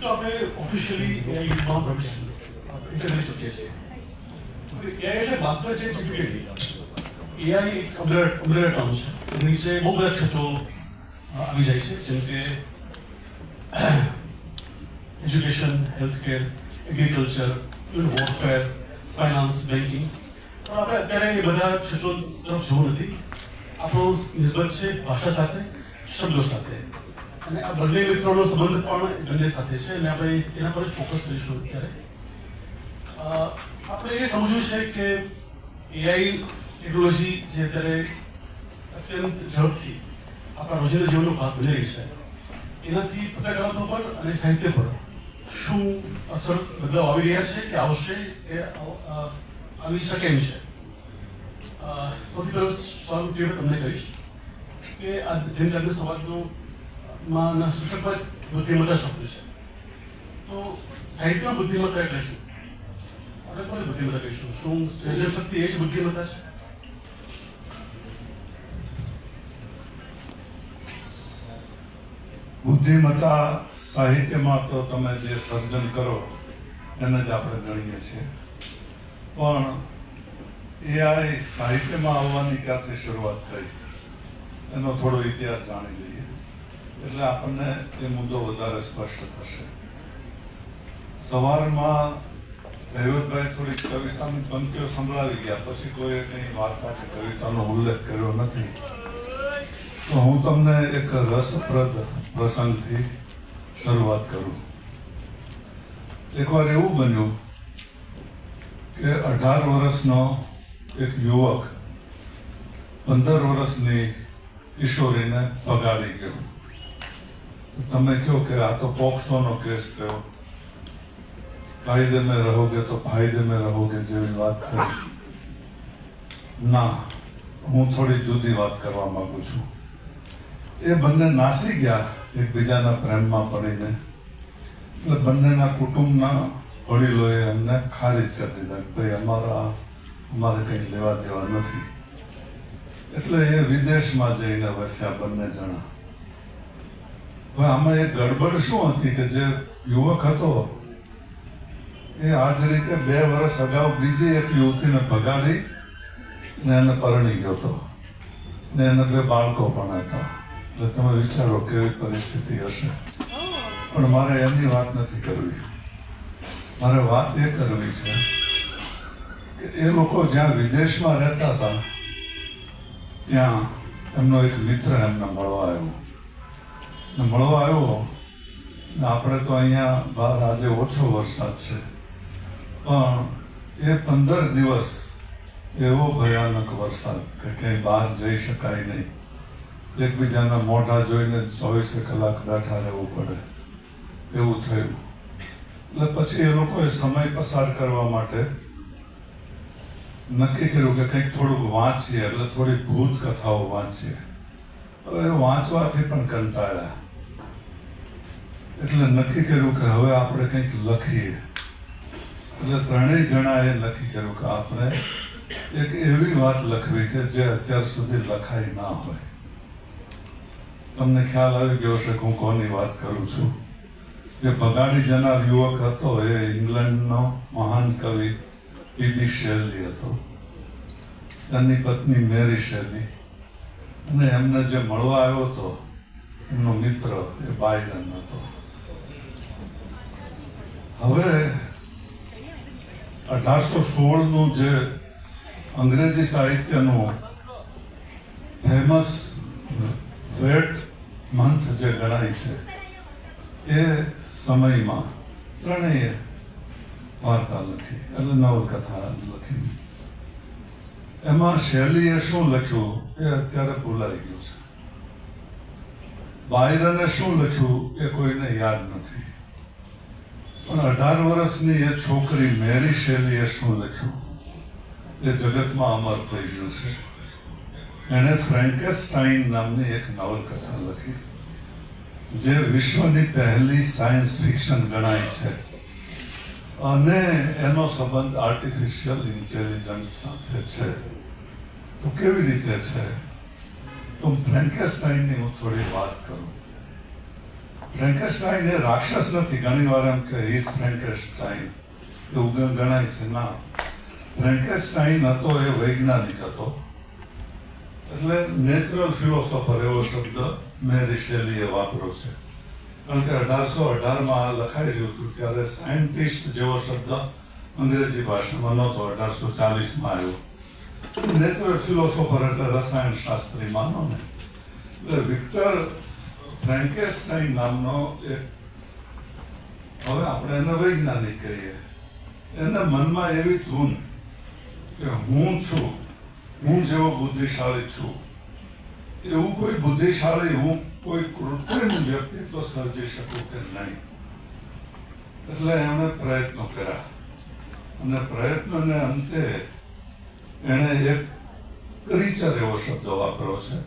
તો આપણે officially એઆઈમાં interview ચૂકીએ છીએ. એઆઈ એટલે માત્ર જે જીપીટી એઆઈ એક અમરેલા ટર્મ છે. એની નીચે બહુ બધા ક્ષેત્રો આવી જાય છે, જેમ કે education, healthcare, agriculture, warfare, finance, banking. પણ આપણે અત્યારે એ બધા ક્ષેત્રો તરફ જોવું નથી. આપણો નિસ્બત છે ભાષા સાથે, શબ્દો સાથે, અને આ બંને મિત્રોનો સંબંધ પણ બંને સાથે છે, અને આપણે એના પર જ ફોકસ કરીશું અત્યારે. આપણે એ સમજવું છે કે એઆઈ ટેકનોલોજી જે અત્યારે અત્યંત ઝડપથી આપણા રોજિંદા જીવનનો ભાગ બની રહી છે, એનાથી પત્રકારત્વ પર અને સાહિત્ય પર શું અસર બદલાવ આવી રહ્યા છે કે આવશે કે આવી શકે એમ છે. સૌથી પહેલો સવાલ તમને કહીશ કે આ જેમ જાગૃત સમાજનો માં સૂચકમાં બુદ્ધિમત્તા શબ્દ છે, તો સાહિત્યમાં બુદ્ધિમત્તા એટલે શું? આપણે કોને બુદ્ધિમત્તા કહીશું? શું સર્જન શક્તિ એ જ બુદ્ધિમત્તા છે? બુદ્ધિમત્તા સાહિત્યમાં તો તમે જે સર્જન કરો એને જ આપણે ગણીએ છીએ, પણ એઆઈ સાહિત્યમાં આવવાની ક્યાંથી શરૂઆત થઈ એનો થોડો ઇતિહાસ જાણી લઈએ, એટલે આપણને એ મુદ્દો વધારે સ્પષ્ટ થશે. સવારમાં દૈવતભાઈ થોડીક કવિતાની પંક્તિઓ સંભળાવી ગયા, પછી કોઈએ કંઈ વાર્તા કે કવિતાનો ઉલ્લેખ કર્યો નથી, તો હું તમને એક રસપ્રદ પ્રસંગથી શરૂઆત કરું. એકવાર એવું બન્યું કે 18 વર્ષનો એક યુવક 15 વર્ષની કિશોરીને ભગાડી ગયો. તમે કહો કે આ તો પોક્સોનો કેસ થયો, કાયદે મેં રહોગે તો ફાયદે મેં રહોગે જેવી વાત થઈ. ના, હું થોડી જુદી વાત કરવા માંગુ છું. એ બંને નાસી ગયા એકબીજાના પ્રેમમાં પડીને, એટલે બંનેના કુટુંબના વડીલોએ એમને ખારીજ કરી દીધા કે ભાઈ અમારે કંઈ લેવા દેવા નથી. એટલે એ વિદેશમાં જઈને વસ્યા બંને જણા. હવે આમાં એક ગડબડ શું હતી કે જે યુવક હતો એ આ જ રીતે 2 વર્ષ અગાઉ બીજી એક યુવતીને ભગાડી ને એને પરણી ગયો હતો, ને એને 2 બાળકો પણ હતા. એટલે તમે વિચારો કેવી પરિસ્થિતિ હશે. પણ મારે એમની વાત નથી કરવી, મારે વાત એ કરવી છે કે એ લોકો જ્યાં વિદેશમાં રહેતા હતા ત્યાં એમનો એક મિત્ર એમને મળવા આવ્યો. ને આપણે તો અહીંયા બહાર આજે ઓછો વરસાદ છે, પણ એ 15 દિવસ એવો ભયાનક વરસાદ કે ક્યાંય બહાર જઈ શકાય નહીં. એકબીજાના મોઢા જોઈને 24 કલાક બેઠા રહેવું પડે એવું થયું. એટલે પછી એ લોકોએ સમય પસાર કરવા માટે નક્કી કર્યું કે કંઈક થોડુંક વાંચીએ, એટલે થોડી ભૂત કથાઓ વાંચીએ. હવે વાંચવાથી પણ કંટાળ્યા, એટલે નક્કી કર્યું કે હવે આપણે કંઈક લખીએ. એટલે ત્રણેય જણાએ નક્કી કર્યું કે આપણે એક એવી વાત લખવી કે જે અત્યાર સુધી લખાઈ ના હોય. તમને ખ્યાલ આવી ગયો હશે કે હું કોની વાત કરું છું. જે ભગાડી જનાર યુવક હતો એ ઇંગ્લેન્ડનો મહાન કવિ પીબી શેલી હતો, એમની પત્ની મેરી શેલી, અને એમને જે મળવા આવ્યો હતો એમનો મિત્ર એ બાયરન હતો. હવે 1816નું જે અંગ્રેજી સાહિત્યનું ફેમસ વેટ મંથ જે ગણાય છે એ સમયમાં ત્રણેય વાર્તા લખી, એટલે નવલકથા લખી. એમાં શૈલીએ શું લખ્યું એ અત્યારે ભૂલાઈ ગયું છે. બાયરને શું લખ્યું એ કોઈને યાદ નથી, પણ 18 વર્ષની એ છોકરી મેરી શેલીએ શું લખ્યું એ જગતમાં અમર થઈ ગયું છે. એણે ફ્રેન્કેસ્ટાઇન નામની એક નવલકથા લખી જે વિશ્વની પહેલી સાયન્સ ફિક્શન ગણાય છે, અને એનો સંબંધ આર્ટિફિશિયલ ઇન્ટેલિજન્સ સાથે છે. તો કેવી રીતે છે? તો ફ્રેન્કેસ્ટાઇનની હું થોડી વાત કરું. ફ્રેન્કેસ્ટાઈન એ રાક્ષસ નથી. ઘણી વાર એમ કે ઇઝ ફ્રેન્કેસ્ટાઈન એવું ગણાય છે. ના, ફ્રેન્કેસ્ટાઈન હતો એ વૈજ્ઞાનિક હતો. એટલે નેચરલ ફિલોસોફર એવો શબ્દ મેરી શેલીએ વાપર્યો છે. કારણ કે 1818માં લખાઈ રહ્યું હતું ત્યારે સાયન્ટિસ્ટ જેવો શબ્દ અંગ્રેજી ભાષામાં નહોતો. 1840માં આવ્યો. નેચરલ ફિલોસોફર એટલે રસાયણ શાસ્ત્રી માનો ને. એટલે વિક્ટર ફ્રેન્કેસ્ટાઈન નામનો એક, હવે આપણે એને વૈજ્ઞાનિક કહીએ, એના મનમાં એવી ધૂન કે હું છું, હું જેવો બુદ્ધિશાળી છું, એવું કોઈ બુદ્ધિશાળી હું કોઈ કૃત્રિમ વ્યક્તિત્વ સર્જી શકું કે નહીં. એટલે એમણે પ્રયત્નો કર્યા અને પ્રયત્નને અંતે એણે એક ક્રીચર એવો શબ્દ વાપર્યો છે.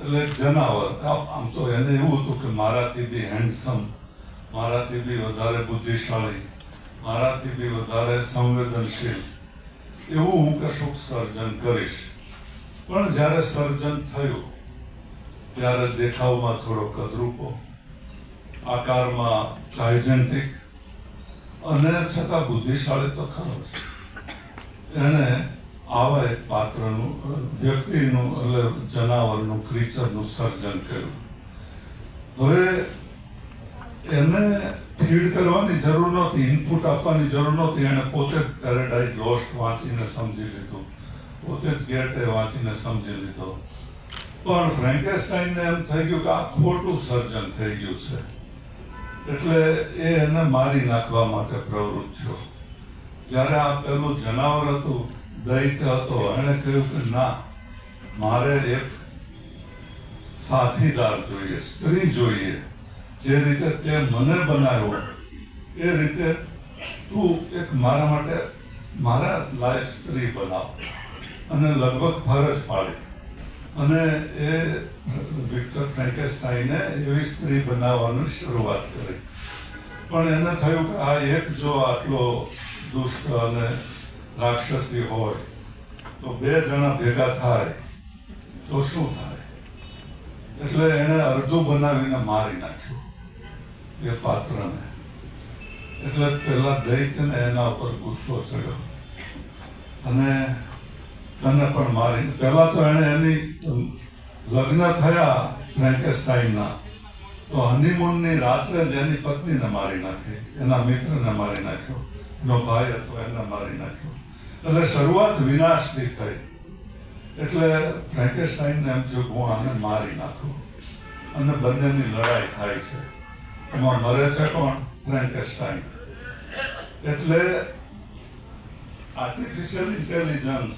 એટલે એક જનાવર. આમ તો એને એવું હતું કે મારાથી બી હેન્ડસમ, મારાથી બી વધારે બુદ્ધિશાળી, મારાથી બી વધારે સંવેદનશીલ એવું હું કશુંક સર્જન કરીશ. પણ જ્યારે સર્જન થયું ત્યારે દેખાવમાં થોડો કદરૂપો, આકારમાં જાયજેન્ટિક અને છતાં બુદ્ધિશાળી તો ખરો છે. એણે આવા એક પાત્રનું, વ્યક્તિનું એટલે જનાવરનું, ક્રીચરનું સર્જન કર્યું. હવે એને ફીડ કરવાની જરૂર નહોતી, ઇનપુટ આપવાની જરૂર નહોતી. એણે પોતે જ પેરેડાઇઝ લોસ્ટ વાંચીને સમજી લીધું, પોતે જ ગેટે વાંચીને સમજી લીધો. પણ ફ્રેન્કેસ્ટાઈનને એમ થઈ ગયું કે આ ખોટું સર્જન થઈ ગયું છે. એટલે એ એને મારી નાખવા માટે પ્રવૃત્ત થયો. જ્યારે આ પેલું જનાવર હતું, દૈત્ય હતો, એણે કહ્યું કે ના, મારે એક સાથીદાર જોઈએ, સ્ત્રી જોઈએ. જે રીતે તે મને બનાવ્યો એ રીતે તું એક મારા માટે મારા લાયક સ્ત્રી બનાવ. અને લગભગ ફરજ પાડી. અને એ વિક્ટર ફ્રેન્કેસ્ટાઈને એવી સ્ત્રી બનાવવાની શરૂઆત કરી. પણ એને થયું કે આ એક જો આટલો દુષ્ટ અને રાક્ષસી હોય તો બે જણા ભેગા થાય તો શું થાય. એટલે એણે અડધું બનાવીને મારી નાખ્યું એ પાત્રને. એટલે પેલા દૈત્યને એના ઉપર ગુસ્સો ચડ્યો અને તને પણ મારી. પહેલા તો એણે એની લગ્ન થયા ફ્રેન્કેસ્ટાઈનના તો હનીમૂનની રાત્રે જ એની પત્નીને મારી નાખી, એના મિત્રને મારી નાખ્યો, એનો ભાઈ હતો એને મારી નાખ્યો. એટલે શરૂઆત વિનાશથી થઈ. એટલે ફ્રેન્કેસ્ટાઈનને એમ થયું હું આને મારી નાખું. અને બંનેની લડાઈ થાય છે. એમાં મરે છે કોણ? ફ્રેન્કેસ્ટાઈન. એટલે આર્ટિફિશિયલ ઇન્ટેલિજન્સ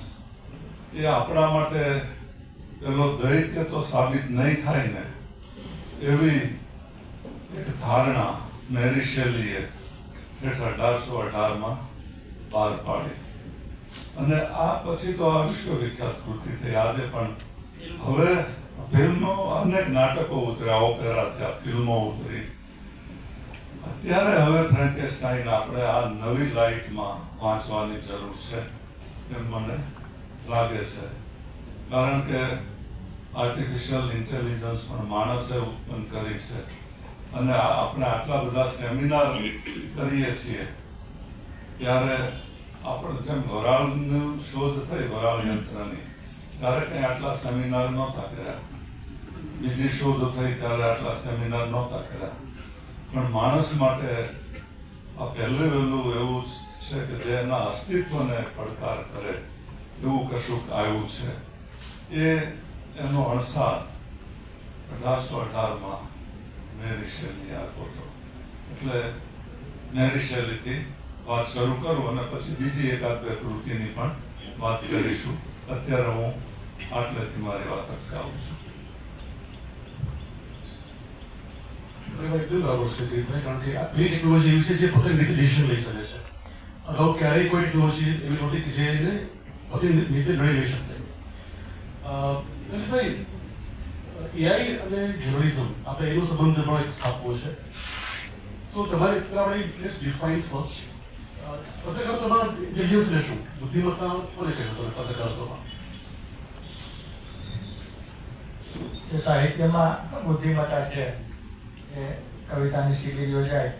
એ આપણા માટે પેલો દૈત્ય તો સાબિત નહીં થાય ને એવી એક ધારણા મેરી શેલીએ 1818માં બહાર પાડી. અને આ પછી તો આ વિશ્વવિખ્યાત કૃતિ થઈ. આજે પણ હવે ફિલ્મો, અનેક નાટકો ઉતર્યા, ઓપેરા થયા, ફિલ્મો ઉતરી. અત્યારે હવે ફ્રેન્કેસ્ટાઈન આપણે આ નવી લાઇટમાં વાંચવાની જરૂર છે એમ મને લાગે છે. કારણ કે આર્ટિફિશિયલ ઇન્ટેલિજન્સ પણ માણસે ઉત્પન્ન કરી છે. અને આપણે આટલા બધા સેમિનાર કરીએ છીએ ત્યારે આપણે જેમ વરાળની શોધ થઈ, વરાળ યંત્રની, ત્યારે કંઈ આટલા સેમિનાર નહોતા કર્યા. બીજી શોધ થઈ ત્યારે આટલા સેમિનાર નહોતા કર્યા. પણ માણસ માટે આ પહેલું વહેલું એવું છે કે જે એના અસ્તિત્વને પડકાર કરે એવું કશુંક આવ્યું છે. એ એનો અણસાર 1818માં મેરી શેલીએ આપ્યો હતો. એટલે મેરી શેલીથી વાત શરૂ કરું અને પછી બીજી એકાદ બે કૃતિની પણ વાત કરીશું. અત્યારે હું આટલેથી મારી વાત અટકાવું છું. એકદમ બરાબર છે કિરીટભાઈ. કારણ કે આ પેલી ટેકનોલોજી એવી છે જે પોતાની રીતે ડિસિઝન લઈ શકે છે. અગાઉ ક્યારેય કોઈ ટેકનોલોજી એવી નહોતી કે જે એને પોતાની રીતે નિર્ણય લઈ શકે. કિરીટભાઈ, એઆઈ અને જર્નલિઝમ આપણે એનો સંબંધ પણ એક સ્થાપવો છે. તો તમારે પેલા આપણે લેટ્સ ડિફાઇન ફર્સ્ટ પત્રકારત્વમાં ઇન્ટેલિજન્સ લેશું, બુદ્ધિમત્તા કોને કહેશો તમે પત્રકારત્વમાં? જે સાહિત્યમાં બુદ્ધિમત્તા છે એ કવિતાની શિબિર યોજાય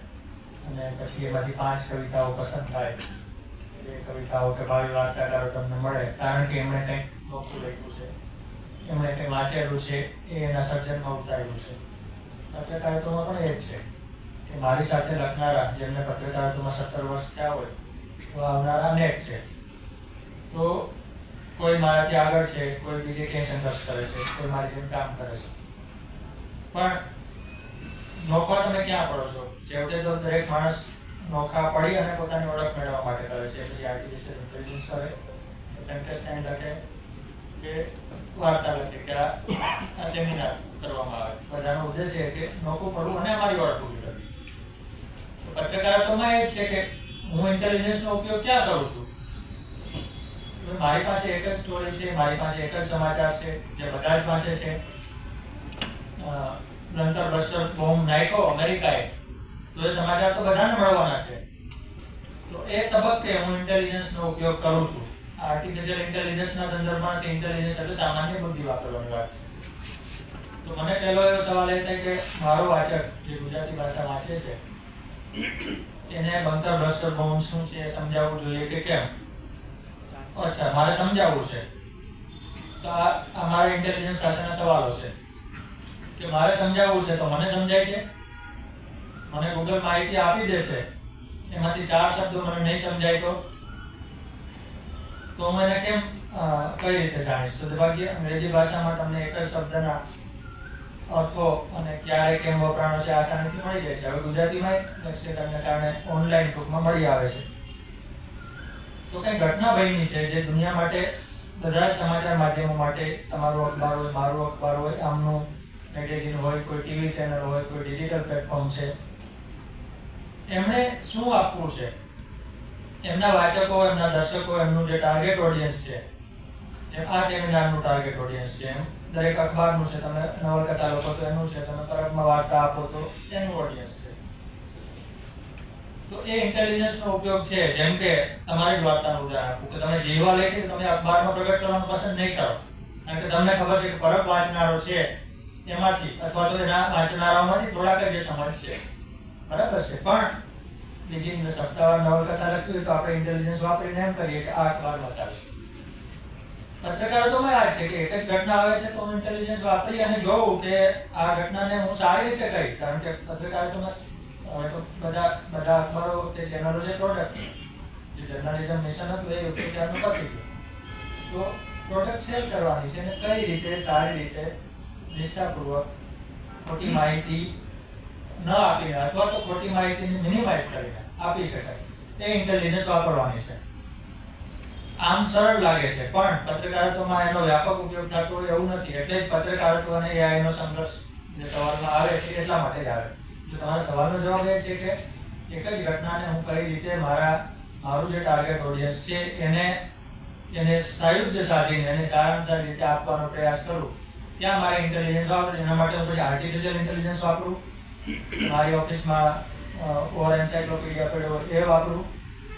અને પછી એમાંથી 5 કવિતાઓ પસંદ થાય. એ કવિતાઓ કે ભાવિ વાર્તાકારો તમને મળે, કારણ કે એમણે કંઈક નોખું લખ્યું છે, એમણે કંઈ વાંચેલું છે, એ એના સર્જનમાં ઉતારેલું છે. પત્રકારિતામાં પણ એ જ છે કે મારી સાથે લખનારા, જેમને પત્રકારિતામાં 17 વર્ષ થયા હોય, તો આવનારા અનેક છે. તો કોઈ મારાથી આગળ છે, કોઈ બીજે ક્યાંય સંઘર્ષ કરે છે, કોઈ મારી જેમ કામ કરે છે. પણ નોખા તમે ક્યાં પડો છો? છેવટે તો દરેક માણસ નોખા પડી અને પોતાની ઓળખ મેળવવા માટે કરે છે. પછી આર્ટિફિશિયલ ઇન્ટેલિજન્સ કરે, ટેમ્પલેટ લખે કે વાર્તા લખે કે આ સેમિનાર કરવામાં આવે. બધાનો ઉદ્દેશ્ય છે કે નોખું પડવું અને અમારી ઓળખ ઊભી કરવી. તો પત્રકારિતામાં એ જ છે કે હું ઇન્ટેલિજન્સનો ઉપયોગ ક્યાં કરું છું? મારી પાસે એક જ સ્ટોરી છે, મારી પાસે એક જ સમાચાર છે, જે બધા જ પાસે છે. લંકર બસ્ટર બોમ્બ નાખ્યો અમેરિકાએ, તો એ સમાચાર તો બધાને મળવાના છે. તો એ તબક્કે હું ઇન્ટેલિજન્સનો ઉપયોગ કરું છું. આર્ટિફિશિયલ ઇન્ટેલિજન્સના સંદર્ભમાં ઇન્ટેલિજન્સ એટલે સામાન્ય બુદ્ધિ વાપરવાની વાત છે. તો મને પહેલો એવો સવાલ એ થાય કે મારો વાચક જે ગુજરાતી ભાષા વાંચે છે એને બંકર બસ્ટર બોમ્બ શું છે સમજાવવું જોઈએ કે કેમ? અચ્છા, મારે સમજાવવું છે. તો આ મારા ઇન્ટેલિજન્સ સાથેના સવાલો છે કે મારે સમજાવવું છે તો મને સમજાય છે? મને ગૂગલ માહિતી આપી દેશે, એમાંથી 4 શબ્દો મને નહીં સમજાય તો હું એને કેમ કઈ રીતે જાણીશ? સદભાગ્ય અંગ્રેજી ભાષામાં તમને એક જ શબ્દના અર્થો અને ક્યારે કેમ વપરાણો છે આસાનીથી મળી જાય છે. હવે ગુજરાતીમાં લેક્સિકનને કારણે ઓનલાઈન ટૂંકમાં મળી આવે છે. તો કઈ ઘટના બની છે જે દુનિયા માટે, બધા જ સમાચાર માધ્યમો માટે, તમારું અખબાર હોય, મારું અખબાર હોય, આમનું મેગેઝિન હોય, કોઈ ટીવી ચેનલ હોય, કોઈ ડિજિટલ પ્લેટફોર્મ છે, એમણે શું આપવું છે? એમના વાચકો, એમના દર્શકો, એમનું જે ટાર્ગેટ ઓડિયન્સ છે, જેમ આ સેમિનારનું ટાર્ગેટ ઓડિયન્સ છે, એમ દરેક અખબારનું છે. તમે નવલકથા લખો તો એનું છે, તમે પરબમાં વાર્તા આપો તો એનું ઓડિયન્સ છે. તો એ ઇન્ટેલિજન્સનો ઉપયોગ છે. જેમ કે તમારી જ વાર્તાનું ઉદાહરણ આપું કે તમે જીવવા લેખી તમે અખબારમાં પ્રગટ કરવાનું પસંદ નહીં કરો, કારણ કે તમને ખબર છે કે પરબ વાંચનારો છે એમાંથી અથવા તો એના વાંચનારાઓમાંથી થોડાક જ સમજ છે, બરાબર છે. પણ બીજી સપ્તાહવાર નવલકથા લખી હોય તો આપણે ઇન્ટેલિજન્સ વાપરીને એમ કરીએ કે આ અખબારમાં ચાલશે. પત્રકારિતામાં આ જ છે કે એક જ ઘટના આવે છે તો હું ઇન્ટેલિજન્સ વાપરી અને જોઉં કે આ ઘટનાને હું સારી રીતે કરી. કારણ કે પત્રકારિતામાં હવે તો બધા અખબારો કે ચેનલો છે પ્રોડક્ટ, જે જર્નલિઝમ મિશન હતું એ ઉપચારનું પતી ગયું. તો પ્રોડક્ટ સેલ કરવાની છે અને કઈ રીતે સારી રીતે નિષ્ઠાપૂર્વક ખોટી માહિતી ન આપીને અથવા તો ખોટી માહિતીને મિનિમાઇઝ કરીને આપી શકાય, એ ઇન્ટેલિજન્સ વાપરવાની છે. આમ સરળ લાગે છે, પણ પત્રકારિતામાં એનો વ્યાપક ઉપયોગ થતો હોય એવું નથી. એટલે જ પત્રકારિતા અને એઆઈનો સંઘર્ષ જે સવાલમાં આવે છે એટલા માટે જ આવે. જો તમારા સવાલનો જવાબ એ છે કે એક જ ઘટનાને હું કઈ રીતે મારું જે ટાર્ગેટ ઓડિયન્સ છે એને સાયુજ્ય સાધીને એને સારામાં સારી રીતે આપવાનો પ્રયાસ કરું, ત્યાં મારે ઇન્ટેલિજન્સ વાપરું. એના માટે હું પછી આર્ટિફિશિયલ ઇન્ટેલિજન્સ વાપરું, મારી ઓફિસમાં ઓવર એન્સાઇક્લોપીડિયા પડ્યો એ વાપરું,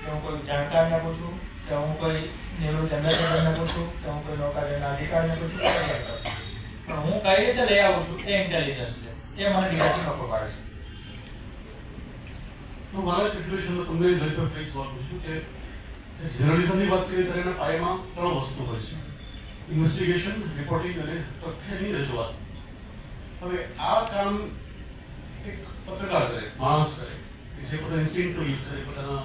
કે હું કોઈ જાણકારને પૂછું, કે હું કોઈ નિવૃત્ત એમ્બેસેડરને પૂછું, કે હું કોઈ નૌકાદળના અધિકારીને પૂછું, પણ હું કઈ રીતે લઈ આવું છું એ ઇન્ટેલિજન્સ છે. એ મને નિરાથી નફો પાડે છે. તો મારા સિચ્યુએશનમાં તમને ઘણી પર ફેસ સવાલ પૂછ્યું કે જર્નલિઝમની વાત કરીએ ત્યારે એના પાયામાં 3 વસ્તુ હોય છે: ઇન્વેસ્ટિગેશન, રિપોર્ટિંગ અને તથ્યની રજૂઆત. હવે આ કામ એક પત્રકાર કરે, માણસ કરે, કે જે પોતાના ઇન્સ્ટિંક્ટનો યુઝ કરે, પોતાના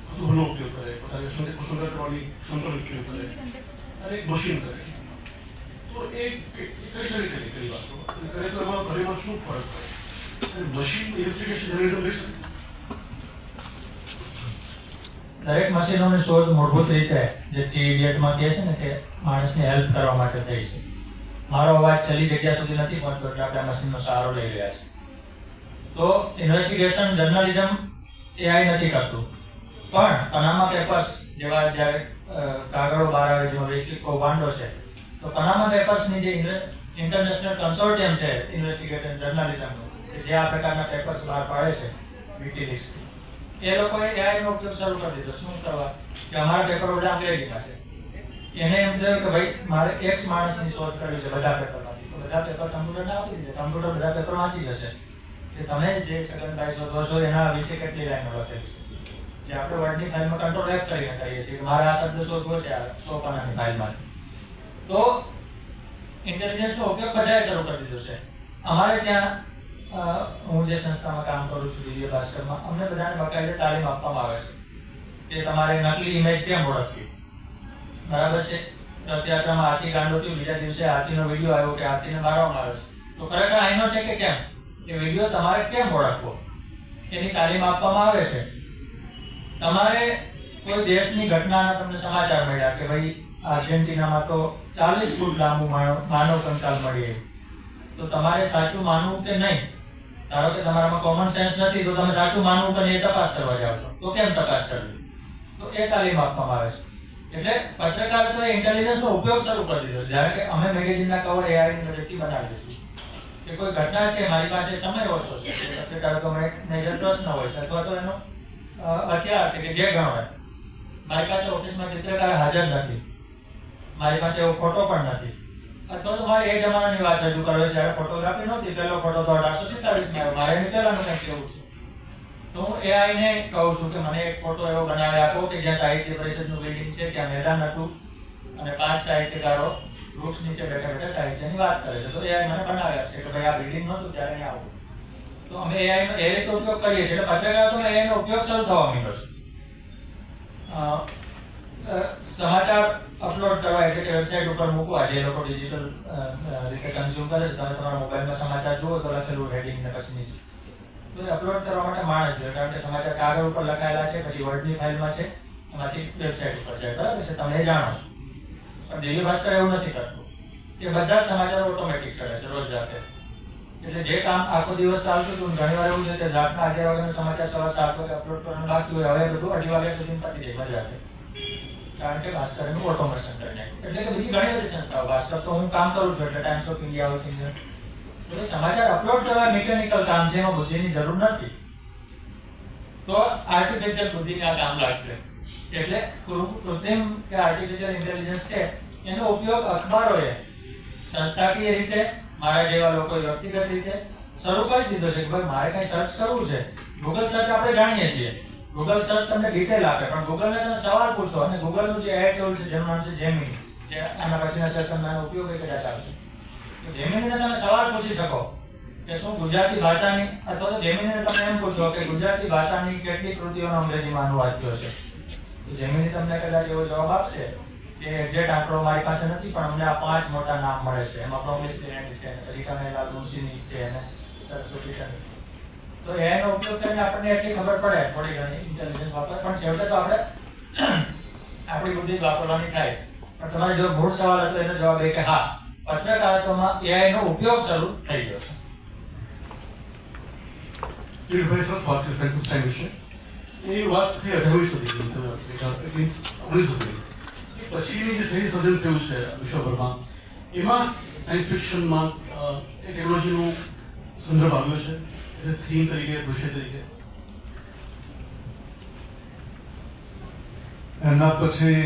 કુતૂહલનો ઉપયોગ કરે, પોતાની સંગત કરવાની ક્ષમતાનો ઉપયોગ કરે, અને એક મશીન કરે. તો એ કરી શકે ઘણી વાતો કરે તો એમાં ઘરેમાં શું ફરક પડે? મશીન ઇન્વેસ્ટિગેશન જર્નલિઝમ લઈ શકે? દરેક મશીનોની શોધ મૂળભૂત રીતે જે 3 ઇડિયટમાં કહે છે ને કે માણસને હેલ્પ કરવા માટે થઈ છે. મારો અવાજ છેલ્લી જગ્યા સુધી નથી પહોંચતો એટલે આપણે મશીનનો સહારો લઈ રહ્યા છીએ. તો ઇન્વેસ્ટિગેશન જર્નલિઝમ એઆઈ નથી કરતું, પણ પનામા પેપર્સ જેવા જ્યારે કાગળો બહાર આવે જેમાં વૈશ્વિક કૌભાંડો છે, તો પનામા પેપર્સની જે ઇન્ટરનેશનલ કન્સોર્ટિયમ છે ઇન્વેસ્ટિગેશન જર્નલિઝમનું, કે જે આ પ્રકારના પેપર્સ બહાર પાડે છે વિકીલીક્સ, એ લોકોએ એઆઈનો ઉપયોગ શરૂ કરી દીધો. શું કરવા? કે અમારા પેપર બધા અંગ્રેજીમાં છે. એને એમ થયું કે ભાઈ મારે X માણસની શોધ કરવી છે બધા પેપરમાંથી, તો બધા પેપર કમ્પ્યુટરને આપી દીધે, કમ્પ્યુટર બધા પેપર વાંચી જશે. કે તમે જે છગનભાઈ શોધો છો એના વિશે કેટલી લાઈનો લખેલી છે, જે આપણે વર્ડની ફાઇલમાં કંટ્રોલ F કરીને કરીએ છીએ કે મારે આ શબ્દ શોધવો છે આ 100 પાનાની ફાઇલમાંથી. તો ઇન્ટેલિજન્સનો ઉપયોગ બધાએ શરૂ કરી દીધો છે. અમારે ત્યાં હું જે સંસ્થામાં કામ કરું છું દિવ્ય ભાસ્કરમાં, અમને બધાને બાકાયદે તાલીમ આપવામાં આવે છે કે તમારે નકલી ઇમેજ કેમ ઓળખવી. બરાબર છે, રથયાત્રામાં હાથી ગાંડો થયું, બીજા દિવસે હાથીનો વિડીયો આવ્યો કે હાથીને મારવામાં આવે છે, તો ખરેખર આઈનો છે કે કેમ, એ વિડીયો તમારે કેમ ઓળખવો એની તાલીમ આપવામાં આવે છે. તમારે કોઈ દેશની ઘટનાના તમને સમાચાર મળ્યા કે ભાઈ આર્જેન્ટિનામાં તો 40 ફૂટ લાંબુ માનવ કંકાલ મળી, તો તમારે સાચું માનવું કે નહીં. ધારો કે તમારામાં કોમન સેન્સ નથી તો તમે સાચું માનવું કે નહીં તપાસ કરવા જાવ છો, તો કેમ તપાસ કરવી, તો એ તાલીમ આપવામાં આવે છે. એટલે પત્રકારત્વએ ઇન્ટેલિજન્સનો ઉપયોગ શરૂ કરી દીધો. જ્યારે કે અમે મેગેઝિનના કવર એઆઈની મદદથી બનાવીએ છીએ કે કોઈ ઘટના છે, મારી પાસે સમય ઓછો છે, પત્રકારત્વમાં એક મેજર પ્રશ્ન હોય છે અથવા તો એનો હથિયાર છે કે જે ગણો મારી પાસે ઓફિસમાં ચિત્રકાર હાજર નથી, મારી પાસે એવો ફોટો પણ નથી, અથવા તો મારે એ જમાનાની વાત રજૂ કરવી છે જ્યારે ફોટોગ્રાફી નહોતી, પહેલો ફોટો તો 1847માં આવ્યો, મારે એની પહેલાનું કંઈક કેવું છે, તો હું એઆઈને કહું છું કે મને એક ફોટો એવો બનાવી આપો કે જ્યાં સાહિત્ય પરિષદનું બિલ્ડિંગ છે, ત્યાં મેદાન હતું અને 5 સાહિત્યકારો વૃક્ષ નીચે બેઠા બેઠા સાહિત્યની વાત કરે છે, તો એઆઈ મને બનાવી આપશે કે ભાઈ આ બિલ્ડિંગ નહોતું ત્યારે અહીં આવું. તો અમે એઆઈનો એ રીતે ઉપયોગ કરીએ છીએ. એટલે પત્રકારત્વમાં એઆઈનો ઉપયોગ શરૂ થવા માંડ્યો છે. સમાચાર અપલોડ કરવા એટલે કે વેબસાઇટ ઉપર મૂકવા, જે લોકો ડિજિટલ રીતે કન્ઝ્યુમ કરે છે, તમે તમારા મોબાઈલમાં સમાચાર જુઓ તો લખેલું હેડિંગ ને પછી નીચે, તો એ અપલોડ કરવા માટે માણસ જોઈએ, કારણ કે સમાચાર કાગળ ઉપર લખાયેલા છે, પછી વર્ડની ફાઇલમાં છે, એમાંથી વેબસાઇટ ઉપર જાય, બરાબર છે, તમે એ જાણો છો. પણ દિવ્ય ભાસ્કર એવું નથી કરતું, એ બધા જ સમાચારો ઓટોમેટિક કરે છે રોજ રાતે. એટલે જે કામ આખો દિવસ ચાલતું હતું, ઘણી વાર એવું છે કે રાતના 11 વાગ્યાના સમાચાર સવાર 7 વાગે અપલોડ કરવાનું બાકી હોય, હવે બધું 2:30 વાગ્યા સુધી પતી જાય મજાકે, કારણ કે ભાસ્કર એનું ઓટોમેશન કરી નાખ્યું. એટલે કે બીજી ઘણી બધી સંસ્થાઓ, ભાસ્કર તો હું કામ કરું છું એટલે ટાઈમ્સ ઓફ ઇન્ડિયા હોય કે એટલે સમાચાર અપલોડ કરવા મિકેનિકલ કામ છે, એમાં બુદ્ધિની જરૂર નથી. તો આર્ટિફિશિયલ બુદ્ધિને આ કામ લાગશે. એટલે કૃત્રિમ કે આર્ટિફિશિયલ ઇન્ટેલિજન્સ છે એનો ઉપયોગ અખબારોએ સંસ્થાકીય રીતે, મારા જેવા લોકોએ વ્યક્તિગત રીતે શરૂ કરી દીધો છે કે ભાઈ મારે કંઈ સર્ચ કરવું છે. ગૂગલ સર્ચ આપણે જાણીએ છીએ, ગૂગલ સર્ચ તમને ડિટેલ આપે, પણ ગૂગલને તમે સવાલ પૂછો અને ગૂગલનું જે એઆઈ ટૂલ છે જેનું નામ છે જેમિની, જે આના પછીના સેશનમાં એનો ઉપયોગ કદાચ આવશે, તો જેમિનીને તમે સવાલ પૂછી શકો કે શું ગુજરાતી ભાષાની, અથવા તો જેમિનીને તમે એમ પૂછો કે ગુજરાતી ભાષાની કેટલી કૃતિઓનો અંગ્રેજીમાં અનુવાદ થયો છે, તો જેમિની તમને કદાચ એવો જવાબ આપશે કે એક્ઝેક્ટ આંકડો મારી પાસે નથી પણ અમને આ 5 મોટા નામ મળે છે, એમાં પ્રોમિસ લેન્ડ છે, પછી કનૈયાલાલ મુનશીની છે અને સરસ્વતી ચંદ્ર. તો એનો ઉપયોગ કરીને આપણને એટલી ખબર પડે, થોડી ઘણી ઇન્ટેલિજન્સ વાપરે, પણ છેવટે તો આપણે આપણી બુદ્ધિ વાપરવાની થાય. પણ તમારે જો મૂળ સવાલ હતો એનો જવાબ એ કે હા, પત્રકારત્વમાં એઆઈ નો ઉપયોગ શરૂ થઈ ગયો છે. ભાઈ સરસ વાત કરી ફ્રેન્કન્સ્ટાઈન વિશે. એ વાત થઈ 18મી સદીની, 19મી સદીની. પછીની જે સાયન્સ સર્જન થયું છે વિશ્વભરમાં, એમાં સાયન્સ ફિક્શનમાં ટેકનોલોજીનો સંદર્ભ આવ્યો છે એઝ એ થીમ તરીકે, વિષય તરીકે. એના પછી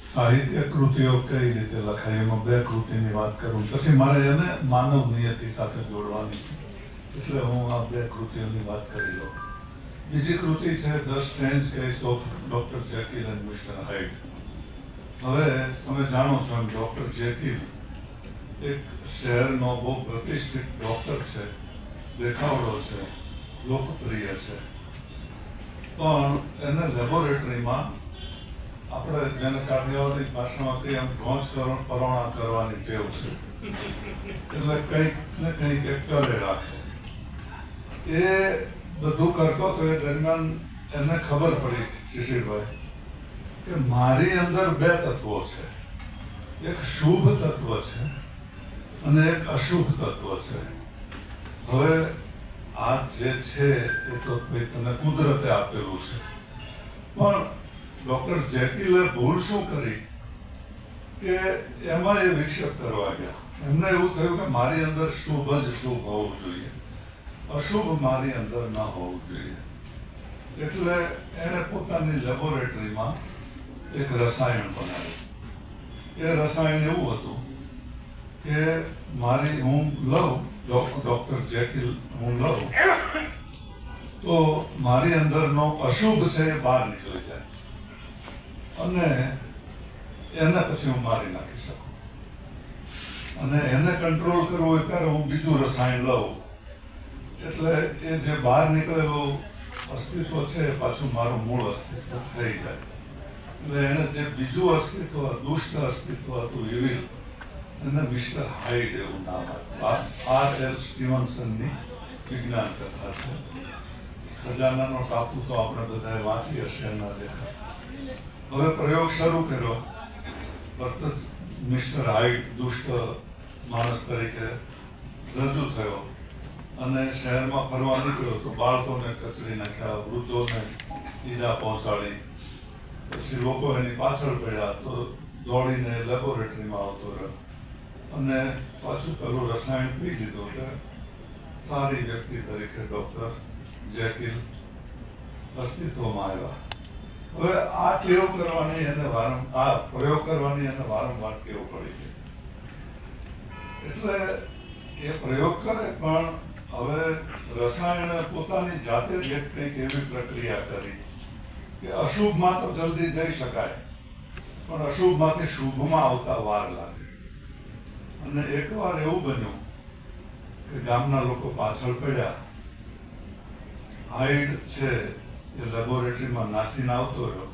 સાહિત્ય કૃતિઓ કઈ રીતે લખાય, એમાં 2 કૃતિની વાત કરું, પછી મારે એને માનવ નિયતિ સાથે જોડવાની છે, એટલે હું આ 2 કૃતિઓની વાત કરી લઉં. બીજી કૃતિ છે the strange case of doctor Jekyll and mister Hyde. હવે તમે જાણો છો એમ ડોક્ટર જેકીલ એક શહેરનો બહુ પ્રતિષ્ઠિત ડોક્ટર છે, દેખાવડો છે, લોકપ્રિય છે, પણ એને લેબોરેટરીમાં આપણે જેને કાઠિયાવાડી ભાષામાં કહીએ એમ ઢોંચ પરોણા કરવાની ટેવ છે, એટલે કંઈક ને કંઈક એક કરે રાખે. એ બધું કરતો તો એ દરમિયાન એને ખબર પડી શિશિરભાઈ કે મારી અંદર 2 તત્વો છે, એક શુભ તત્વ છે અને એક અશુભ તત્વ છે. હવે આ જે છે એ તો તને કુદરતે આપેલું છે, પણ ડોક્ટર જેકીલે ભૂલ શું કરી કે એમાં એ વિક્ષેપ કરવા ગયા. એમને એવું થયું કે મારી અંદર શુભ જ શુભ હોવું જોઈએ, અશુભ મારી અંદર ન હોવું જોઈએ. એટલે એણે પોતાની લેબોરેટરીમાં એક રસાયણ બનાવ્યું. એ રસાયણ એવું હતું કે હું લઉં ડૉક્ટર જેકિલ હું લઉં તો મારી અંદરનો અશુભ છે એ બહાર નીકળી જાય અને એને પછી હું મારી નાખી શકું. અને એને કંટ્રોલ કરવો હોય ત્યારે હું બીજું રસાયણ લઉં એટલે એ જે બહાર નીકળેલું અસ્તિત્વ છે એ પાછું મારું મૂળ અસ્તિત્વ થઈ જાય. એટલે એને જે બીજું અસ્તિત્વ દુષ્ટ અસ્તિત્વ હતું ઇવિલ એને મિસ્ટર હાઇડ એવું નામ આપ્યું. R.L. સ્ટીવન્સનની વિજ્ઞાન કથા છે. ખજાનાનો ટાપુ તો આપણે બધાએ વાંચી હશે એના લેખા. હવે પ્રયોગ શરૂ કર્યો. તરત જ મિસ્ટર હાઇડ દુષ્ટ માણસ તરીકે રજૂ થયો અને શહેરમાં ફરવા નીકળ્યો તો બાળકોને કચડી નાખ્યા, વૃદ્ધોને ઈજા પહોંચાડી. પછી લોકો એની પાછળ પડ્યા તો દોડીને લેબોરેટરીમાં આવતો રહ્યો અને પાછું પેલું રસાયણ પી લીધું એટલે સારી વ્યક્તિ તરીકે ડૉક્ટર જેકિલ અસ્તિત્વમાં આવ્યા. હવે આ ટેવ કરવાની એને આ પ્રયોગ કરવાની એને વારંવાર ટેવ પડી ગઈ. એટલે એ પ્રયોગ કરે પણ હવે રસાયણે પોતાની જાતે જ એક કંઈક એવી પ્રક્રિયા કરી કે અશુભમાં તો જલ્દી જઈ શકાય પણ અશુભમાંથી શુભમાં આવતા વાર લાગે. અને એકવાર એવું બન્યું કે ગામના લોકો પાછળ પડ્યા. હાઇડ છે એ લેબોરેટરીમાં નાસીને આવતો રહ્યો.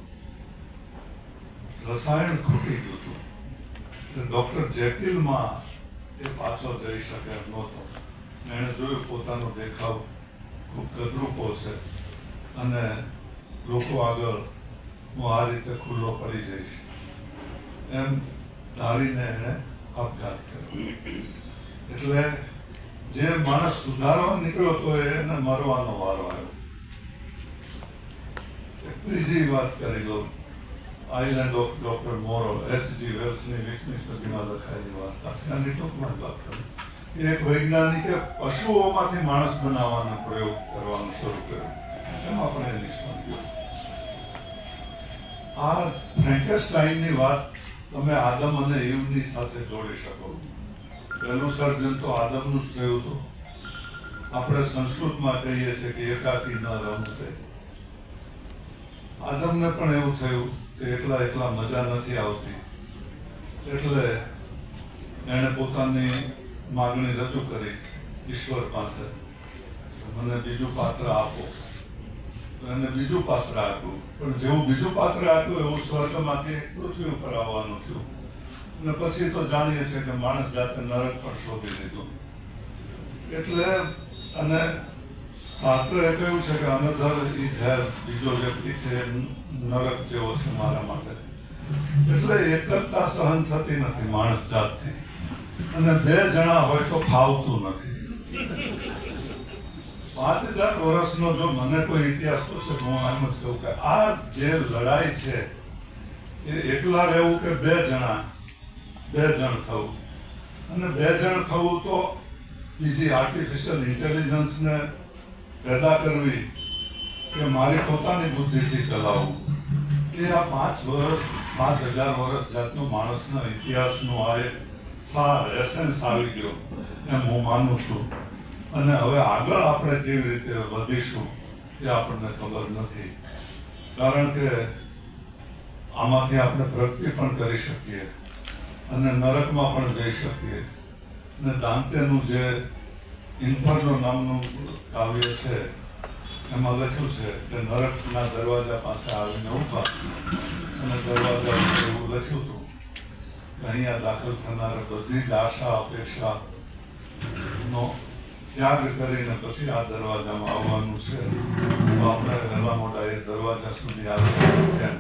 રસાયણ ખૂટી ગયું હતું એટલે ડૉક્ટર જેકિલમાં એ પાછો જઈ શકે એમ નહોતો. એણે જોયું પોતાનો દેખાવ ખૂબ કદરૂપો છે અને લોકો આગળ હું આ રીતે ખુલ્લો પડી જઈશ એમ ધારીને એણે આપઘાત કર્યો. એટલે જે માણસ સુધારવા નીકળ્યો હતો એને મરવાનો વારો આવ્યો. ત્રીજી વાત કરી લો. આઇલેન્ડ ઓફ ડોક્ટર મોરો, H.G. વેલ્સની 20મી સદીમાં લખાયેલી વાર્તા છે. આની ટૂંકમાં જ વાત કરી. એક વૈજ્ઞાનિકે પશુઓમાંથી માણસ બનાવવાનો પ્રયોગ કરવાનું શરૂ કર્યો. એમાં પણ એ નિષ્ફળ ગયો. આ ફ્રેન્કેસ્ટાઈનની વાત તમે આદમ અને ઈવની સાથે જોડી શકો. પહેલું સર્જન તો આદમનું જ થયું હતું. આપણે સંસ્કૃતમાં કહીએ છીએ કે એકાકી ન રમતે. આદમને પણ એવું થયું કે એકલા મજા નથી આવતી એટલે એણે પોતાની માગણી રજૂ કરી ઈશ્વર પાસે, મને બીજું પાત્ર આપો. એને બીજું પાત્ર આપ્યું પણ જેવું બીજું પાત્ર આપ્યું એવું સ્વર્ગમાંથી પૃથ્વી ઉપર આવવાનું થયું. અને પછી તો જાણીએ છીએ કે માણસ જાતે નરક પણ શોધી લીધું. એટલે અને શાસ્ત્રએ કહ્યું છે કે અનધર ઇઝ હેર, બીજો વ્યક્તિ છે નરક જેવો છે મારા માટે. એટલે એકલતા સહન થતી નથી માણસ જાતથી અને બે જણા હોય તો ફાવતું નથી. 5000 વર્ષનો જો મને કોઈ ઇતિહાસ પૂછે હું એમ જ કહું કે આ જે લડાઈ છે એ એકલા રહેવું કે બે જણ થવું. અને બે જણ થવું તો બીજી આર્ટિફિશિયલ ઇન્ટેલિજન્સને પેદા કરવી કે મારી પોતાની બુદ્ધિથી ચલાવવું. એ આ 5000 વર્ષ જાતનો માણસના ઇતિહાસનો આ એક સાર એસેન્સ આવી ગયો એમ હું માનું છું. અને હવે આગળ આપણે કેવી રીતે વધીશું એ આપણને ખબર નથી. કારણ કે આમાંથી આપણે પ્રગતિ પણ કરી શકીએ અને નરકમાં પણ જઈ શકીએ. અને દાંતેનું જે ઇન્ફર્નો નામનું કાવ્ય છે એમાં લખ્યું છે કે નરકના દરવાજા પાસે આવીને ઊભા અને દરવાજા ઉપર એવું લખ્યું હતું કે અહીંયા દાખલ થનાર બધી જ આશા અપેક્ષાનો ત્યાગ કરીને પછી આ દરવાજામાં આવવાનું છે. તો આપણે વહેલા મોટા એ દરવાજા સુધી આવીશું કેમ?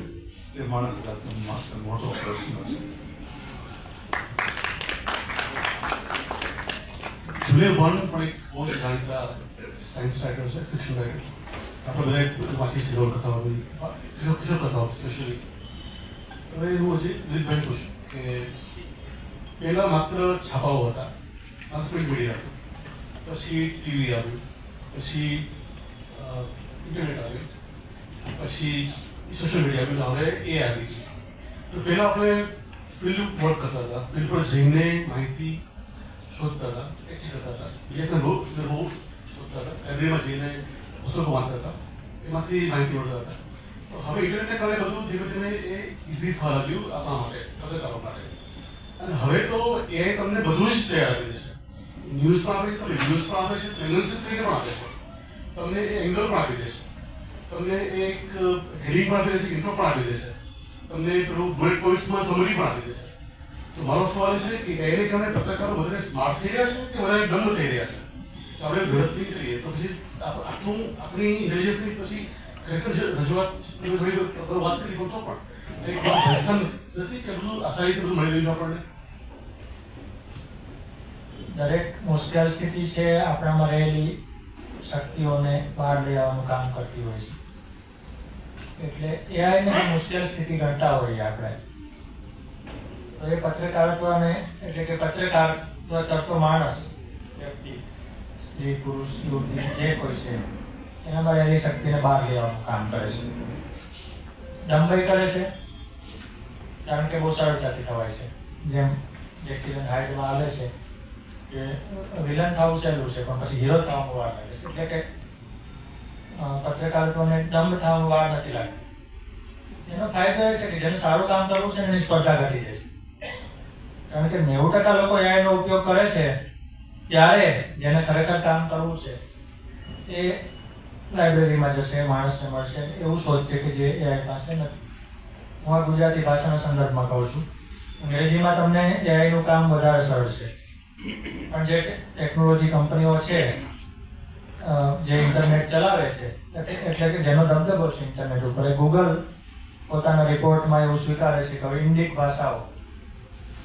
એ માણસ જાત માટે મોટો પ્રશ્ન છે. જુલિયન વર્ન પણ એક બહુ જ જાણીતા સાયન્સ રાઇટર છે, ફિક્શન રાઇટર. આપણે બધા વાંચી છે નવલકથાઓ, કિશોર કથાઓ સ્પેશિયલી. હવે એવું હજી દિલીપભાઈ પૂછ્યું કે પહેલાં માત્ર છાપાઓ હતા, માત્ર પ્રિન્ટ મીડિયા હતું, પછી ટીવી આવ્યું, પછી ઇન્ટરનેટ આવ્યું, પછી સોશિયલ મીડિયા આવ્યું, હવે એ આવી ગયું. તો પહેલાં આપણે ફિલ્ડ વર્ક કરતા હતા, ફિલ્ડ પર જઈને માહિતી શોધતા હતા, એકઠી કરતા હતા, બીએસએન બહુ શોધતા હતા, લાઇબ્રેરીમાં જઈને પુસ્તકો વાંચતા હતા, એમાંથી માહિતી મેળવતા હતા. તો હવે ઇન્ટરનેટને કારણે બધું ધીમે ધીમે એ ઇઝી થવા લાગ્યું આપણા માટે, પત્રકારો માટે. અને હવે તો એ તમને બધું જ તૈયાર કરી દેશે. ન્યૂઝ પણ આપે છે, તમને ન્યૂઝ પણ આપે છે, એનાલિસિસ કરીને પણ આપે છે, તમને એ એંગલ પણ આપી દેશે, તમને એક હેડિંગ પણ આપી દેશે, ઇન્ટ્રો પણ આપી દેશે, તમને પેલું બુલેટ પોઈન્ટ્સમાં સમરી પણ આપી દેશે. તો મારો સવાલ છે કે એને કારણે પત્રકારો વધારે સ્માર્ટ થઈ રહ્યા છે કે વધારે ડમ્બ થઈ રહ્યા છે? તો આપણે વિરોધ નહીં કરીએ તો પછી આટલું આપણી ઇન્ટેલિજન્સની પછી ખરેખર રજૂઆત ઘણી વાત કરી પણ તો પણ એક ભયસ્થાન નથી કે બધું આસાનીથી બધું મળી રહ્યું છે આપણને. દરેક મુશ્કેલ સ્થિતિ છે આપણામાં રહેલી શક્તિઓને બહાર લઈ આવવાનું કામ કરતી હોય છે. એટલે એઆઈને મુશ્કેલ સ્થિતિ ગણતા હોઈએ આપણે. તો એ પત્રકારત્વને એટલે કે પત્રકારત્વ કરતો માણસ, વ્યક્તિ, સ્ત્રી, પુરુષ, યુવતી, જે કોઈ છે એનામાં રહેલી શક્તિને બહાર લઈ આવવાનું કામ કરે છે. ડંબાઈ કરે છે કારણ કે બહુ સરળતાથી ખવાય છે. જેમ જેકિલ એન્ડ હાઇડમાં આવે છે કે વિલન થવું સહેલું છે પણ પછી હીરો થવામાં વાર લાગે છે. એટલે કે પત્રકારત્વને ડંબ થવામાં વાર નથી લાગતી. એનો ફાયદો એ છે કે જેને સારું કામ કરવું છે એની સ્પર્ધા ઘટી જાય છે. કારણ કે 90% લોકો એઆઈનો ઉપયોગ કરે છે ત્યારે જેને ખરેખર કામ કરવું છે એ લાઇબ્રેરીમાં જશે, માણસને મળશે, એવું શોધશે કે જે એઆઈ પાસે નથી. હું આ ગુજરાતી ભાષાના સંદર્ભમાં કહું છું. અંગ્રેજીમાં તમને એઆઈનું કામ વધારે સરળ છે, પણ જે ટેકનોલોજી કંપનીઓ છે જે ઇન્ટરનેટ ચલાવે છે, એટલે કે જેનો દબદબો છે ઇન્ટરનેટ ઉપર, એ ગૂગલ પોતાના રિપોર્ટમાં એવું સ્વીકારે છે કે હવે ઇન્ડિક ભાષાઓ,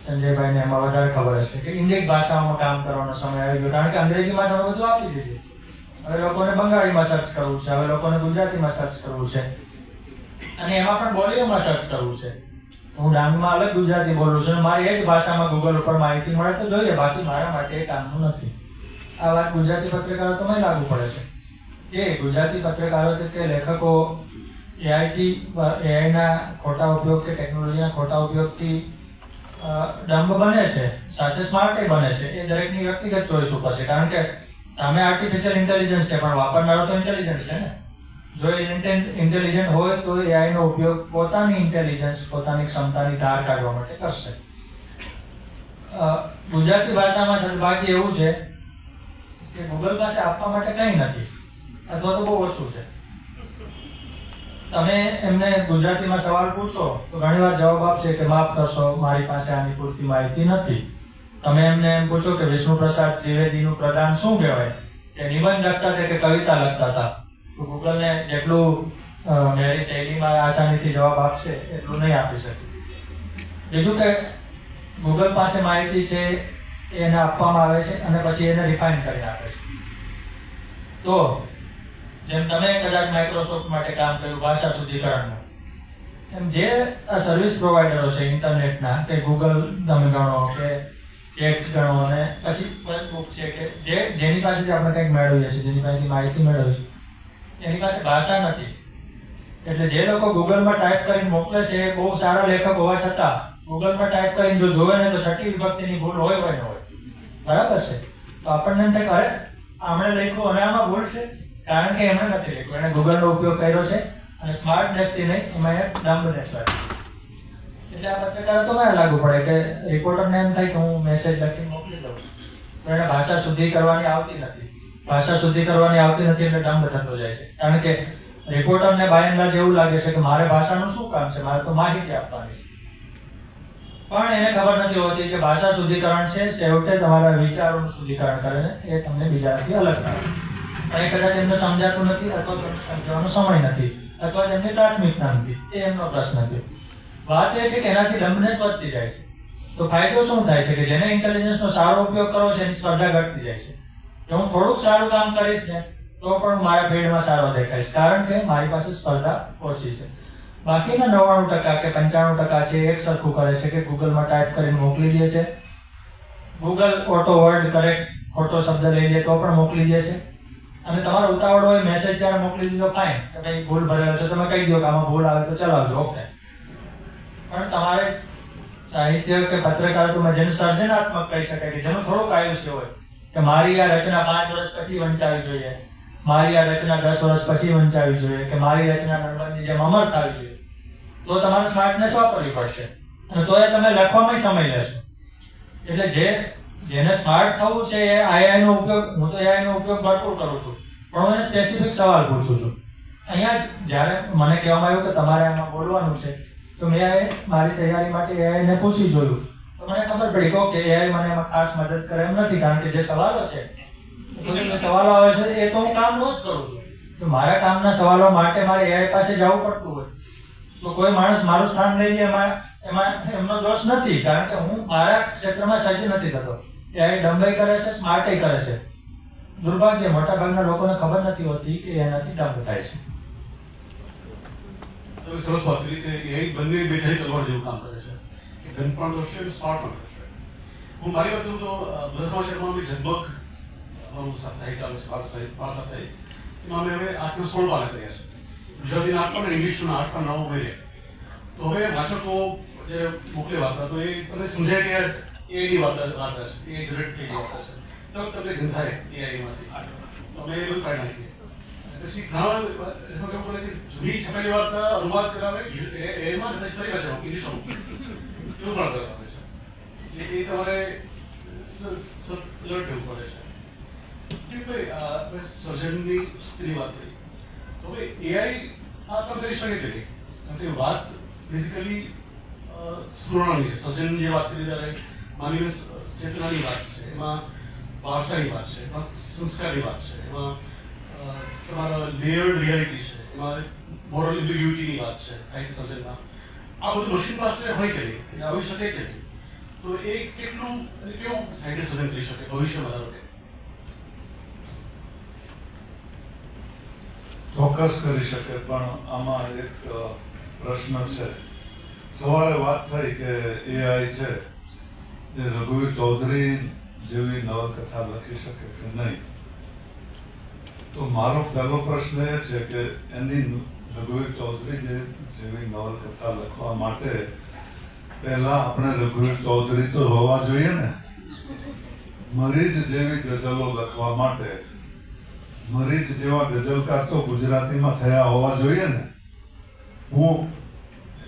સંજયભાઈને એમાં વધારે ખબર હશે કે ઇન્ડિક ભાષાઓમાં કામ કરવાનો સમય આવી ગયો. કારણ કે અંગ્રેજીમાં તમે બધું આપી દીધું, હવે લોકોને બંગાળીમાં સર્ચ કરવું છે, હવે લોકોને ગુજરાતીમાં સર્ચ કરવું છે, અને એમાં પણ બોલીઓમાં સર્ચ કરવું છે. હું ડાંગમાં અલગ ગુજરાતી બોલું છું, મારી એ જ ભાષામાં ગૂગલ ઉપર માહિતી મળે તો જોઈએ, બાકી મારા માટે એ કામનું નથી. આ વાત ગુજરાતી પત્રકારો તો લાગુ પડે છે કે ગુજરાતી પત્રકારો કે લેખકો એઆઈના ખોટા ઉપયોગ કે ટેકનોલોજીના ખોટા ઉપયોગથી ડંબ બને છે, સાથે સ્માર્ટ બને છે. એ દરેકની વ્યક્તિગત ચોઈસ ઉપર છે. કારણ કે સામે આર્ટિફિશિયલ ઇન્ટેલિજન્સ છે પણ વાપરનારો તો ઇન્ટેલિજન્ટ છે ને. જો ઇન્ટેલિજન્ટ હોય તો એઆઈનો ઉપયોગ પોતાની ઇન્ટેલિજન્સ, પોતાની ક્ષમતાની ધાર કાઢવા માટે કરશે. ગુજરાતી ભાષામાં સદભાગ્ય એવું છે કે ગૂગલ પાસે આપવા માટે કંઈ નથી, અથવા તો બહુ ઓછું છે. તમે એમને ગુજરાતીમાં સવાલ પૂછો તો ઘણીવાર જવાબ આપશે કે માફ કરશો, મારી પાસે આની પૂરતી માહિતી નથી. તમે એમને એમ પૂછો કે વિષ્ણુપ્રસાદ ત્રિવેદીનું પ્રદાન શું કહેવાય, કે નિબંધ લખતા હતા કે કવિતા લખતા હતા, તો ગૂગલને જેટલું મારી શૈલીમાં આસાનીથી જવાબ આપશે એટલું નહીં આપી શકે. બીજું કે ગૂગલ પાસે માહિતી છે એને આપવામાં આવે છે અને પછી એને રિફાઇન કરીને આપે છે. તો જેમ તમે કદાચ માઇક્રોસોફ્ટ માટે કામ કર્યું ભાષા શુદ્ધિકરણનું, એમ જે આ સર્વિસ પ્રોવાઈડરો છે ઇન્ટરનેટના, કે ગૂગલ તમે ગણો કે ચેટ ગણો, અને પછી ફેસબુક છે કે જેની પાસેથી આપણે કંઈક મેળવીએ છીએ, જેની પાસેથી માહિતી મેળવીએ છીએ, એની પાસે ભાષા નથી. એટલે જે લોકો ગૂગલમાં ટાઈપ કરીને મોકલે છે એ બહુ સારા લેખક હોવા છતાં ગૂગલમાં ટાઈપ કરીને જો જોવે ને તો છઠ્ઠી વિભક્તિની ભૂલ હોય ન હોય. બરાબર છે? તો આપણને એમ થાય અરે આમણે લખ્યું અને આમાં ભૂલ છે, કારણ કે એમણે નથી લખ્યું, એણે ગૂગલનો ઉપયોગ કર્યો છે અને સ્માર્ટનેસથી નહીં, એમાં ડમ્બનેસ લાગ્યું. એટલે આ પત્રકારો તો લાગુ પડે કે રિપોર્ટરને એમ થાય કે હું મેસેજ લખીને મોકલી દઉં, તો એને ભાષા શુદ્ધિ કરવાની આવતી નથી. ભાષા શુદ્ધિ કરવાની આવતી નથી એટલે ડંબ થતો જાય છે. કારણ કે રિપોર્ટરને બાય એન્ડ લાર્જ એવું લાગે છે કે મારે ભાષાનું શું કામ છે, મારે તો માહિતી આપવાની છે. પણ એને ખબર નથી હોતી કે ભાષા શુદ્ધિકરણ છે છેવટે તમારા વિચારોનું શુદ્ધિકરણ કરે ને એ તમને બીજાથી અલગ કરે. પણ એ કદાચ એમને સમજાતું નથી, અથવા તમને સમજવાનો સમય નથી, અથવા તેમની પ્રાથમિકતા નથી, એ એમનો પ્રશ્ન નથી. વાત એ છે કે એનાથી ડમ્બનેસ વધતી જાય છે. તો ફાયદો શું થાય છે કે જેને ઇન્ટેલિજન્સનો સારો ઉપયોગ કરવો છે એની સ્પર્ધા ઘટતી જાય છે. કે હું થોડુંક સારું કામ કરીશ ને તો પણ મારા ફીલ્ડમાં સારો દેખાઈશ, કારણ કે મારી પાસે સ્પર્ધા ઓછી છે. બાકીના 99% કે 95% છે એક સરખું કરે છે કે ગૂગલમાં ટાઈપ કરીને મોકલી દે છે. ગૂગલ ઓટો વર્ડ કરેક્ટ ખોટો શબ્દ લઈ લે તો પણ મોકલી દે છે. અને તમારો ઉતાવળ હોય મેસેજ ત્યારે મોકલી દીધો, ફાઇન, કે ભાઈ ભૂલ ભરેલો છે, તમે કહી દો કે આમાં ભૂલ આવે તો ચલાવજો, ઓકે. પણ તમારે સાહિત્ય કે પત્રકારત્વમાં જેને સર્જનાત્મક કહી શકાય કે જેનું થોડુંક આયુષ્ય હોય કે મારી આ રચના 5 વર્ષ પછી વંચાવી જોઈએ, મારી આ રચના 10 વર્ષ પછી વંચાવી જોઈએ કે મારી રચના નર્મદની જેમ અમર થવી જોઈએ, તો તમારે સ્માર્ટનેસ વાપરવી પડશે અને તો એ તમે લખવામાં સમય લેશો. એટલે જેને સ્માર્ટ થવું છે એ AI નો ઉપયોગ, હું તો AI નો ઉપયોગ ભરપૂર કરું છું, પણ હું એને સ્પેસિફિક સવાલ પૂછું છું. અહીંયા જ જ્યારે મને કહેવામાં આવ્યું કે તમારે આમાં બોલવાનું છે, તો મેં મારી તૈયારી માટે AI ને પૂછી જોયું, તો મને ખબર પડી કે AI મને એમાં ખાસ મદદ કરે એમ નથી, કારણ કે જે સવાલો છે, જે સવાલો આવે છે એ તો હું કામ રોજ કરું છું. તો મારા કામના સવાલો માટે મારે AI પાસે જવું પડતું હોય તો કોઈ માણસ મારું સ્થાન લઈ લે એમાં એમનો દોષ નથી, કારણ કે હું મારા ક્ષેત્રમાં સજ્જ નથી થતો. AI ડંબાઈ કરે છે, સ્માર્ટઈ કરે છે. દુર્ભાગ્ય મોટાભાગના લોકોને ખબર નથી હોતી કે એનાથી ડંબ થાય છે. તો સરસ વાત કરી કે AI બંને બે થઈ તલવાર જેવું કામ કરે છે, કે ગન પણ કરશે અને સ્માર્ટ પણ કરશે. હું મારી વાત કરું તો બધા સમાચારમાં અમે ઝગમગ અમારું સાપ્તાહિક આવે છે, બાળ સાપ્તાહિક, એમાં અમે હવે 8 16 પાના કર્યા છે. ગુજરાતીના 8 પણ ઇંગ્લિશના 8 પણ 9 ઉમેર્યા. તો હવે વાચકો જે મોકલે વાર્તા તો એ તમને સમજાય કે એની વાર્તા છે, એ જનરેટ થઈ વાર્તા છે, તો તમને ગંધાય એઆઈમાંથી. તો અમે એ બધું કાઢી નાખીએ. પછી ઘણા એવું પડે કે જૂની છપાયેલી વાર્તા અનુવાદ કરાવે એમાં કદાચ ફરી પાછળ ઇંગ્લિશમાં એવું પણ કરાવે છે. એટલે એ તમારે સતત રહેવું પડે છે. ભાઈ આપણે સર્જનની શક્તિની વાત કરી તો ભાઈ એઆઈ આ કામ કરી શકે કે નહીં? કારણ કે વાત બેઝિકલી સ્ફુરણાની છે. સર્જન જે વાત કરી ત્યારે માનવીય ચેતનાની વાત છે, એમાં વારસાની વાત છે, એમાં સંસ્કારની વાત છે, એમાં તમારા લેયર્ડ રિયાલિટી છે, એમાં મોરલ એમ્બિગ્યુટીની વાત છે સાહિત્ય સર્જનમાં. આ બધું મશીન પાસે હોય કે નહીં, એટલે આવી શકે કે નહીં, તો એ કેટલું કેવું સાહિત્ય સર્જન કરી શકે ભવિષ્યમાં ધારો કે? ચોક્કસ કરી શકે, પણ આમાં એક પ્રશ્ન છે. સવારે વાત થઈ કે AI છે એ રઘુવીર ચૌધરી જેવી નવલકથા લખી શકે કે નહીં. તો મારો પહેલો પ્રશ્ન એ છે કે એની રઘુવીર ચૌધરી જેવી નવલકથા લખવા માટે પહેલા આપણે રઘુવીર ચૌધરી તો હોવા જોઈએ ને. મરીજ જેવી ગઝલો લખવા માટે મરીજ જેવા ગઝલકાર તો ગુજરાતીમાં થયા હોવા જોઈએ ને. હું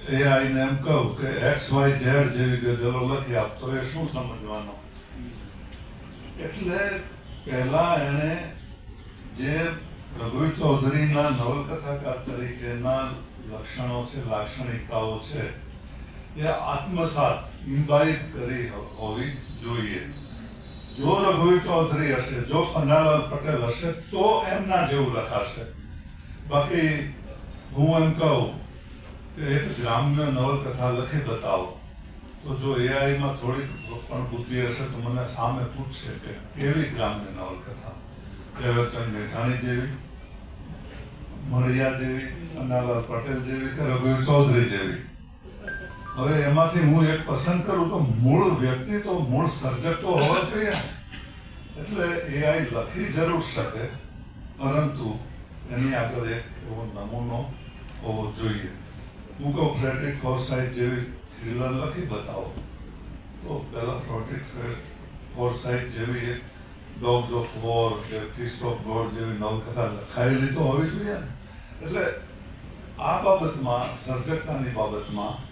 AI ને એમ કહું કે XYZ જેવી ગઝલો લખી આપ તો એ શું સમજવાનો? એટલે પહેલા એણે જે રઘુવીર ચૌધરીના નવલકથાકાર તરીકેના લક્ષણો છે, લાક્ષણિકતાઓ છે, એ આત્મસાત ઇમ્બાઇબ કરી હોવી જોઈએ. જો રઘુવીર ચૌધરી હશે, જો પન્નાલાલ પટેલ હશે તો એમના જેવું લખાશે. બાકી હું એમ કહું કે એક ગ્રામ્ય નવલકથા લખી બતાવો, તો જો એઆઈમાં થોડીક પણ બુદ્ધિ હશે તો મને સામે પૂછશે કે કેવી ગ્રામ્ય નવલકથા? ઝવેરચંદ મેઘાણી જેવી, મળિયા જેવી, પન્નાલાલ પટેલ જેવી કે રઘુવીર ચૌધરી જેવી? હવે એમાંથી હું એક પસંદ કરું તો મૂળ વ્યક્તિ તો મૂળ સર્જક તો હોવા જોઈએ. એટલે AI લખી જરૂર શકે, પરંતુ એની આગળ એક એવો નમૂનો હોવો જોઈએ. હું કહું ફ્રેડરિક ફોર્સાઇથ જેવી થ્રિલર લખી બતાવો, તો પહેલા ફ્રેડરિક ફોર્સાઇથ જેવી એક ડોગ્સ ઓફ વોર કે ક્રિસ્ટોફ ગોડ જેવી નવલકથા લખાયેલી તો હોવી જોઈએ ને. એટલે આ બાબતમાં, સર્જકતાની બાબતમાં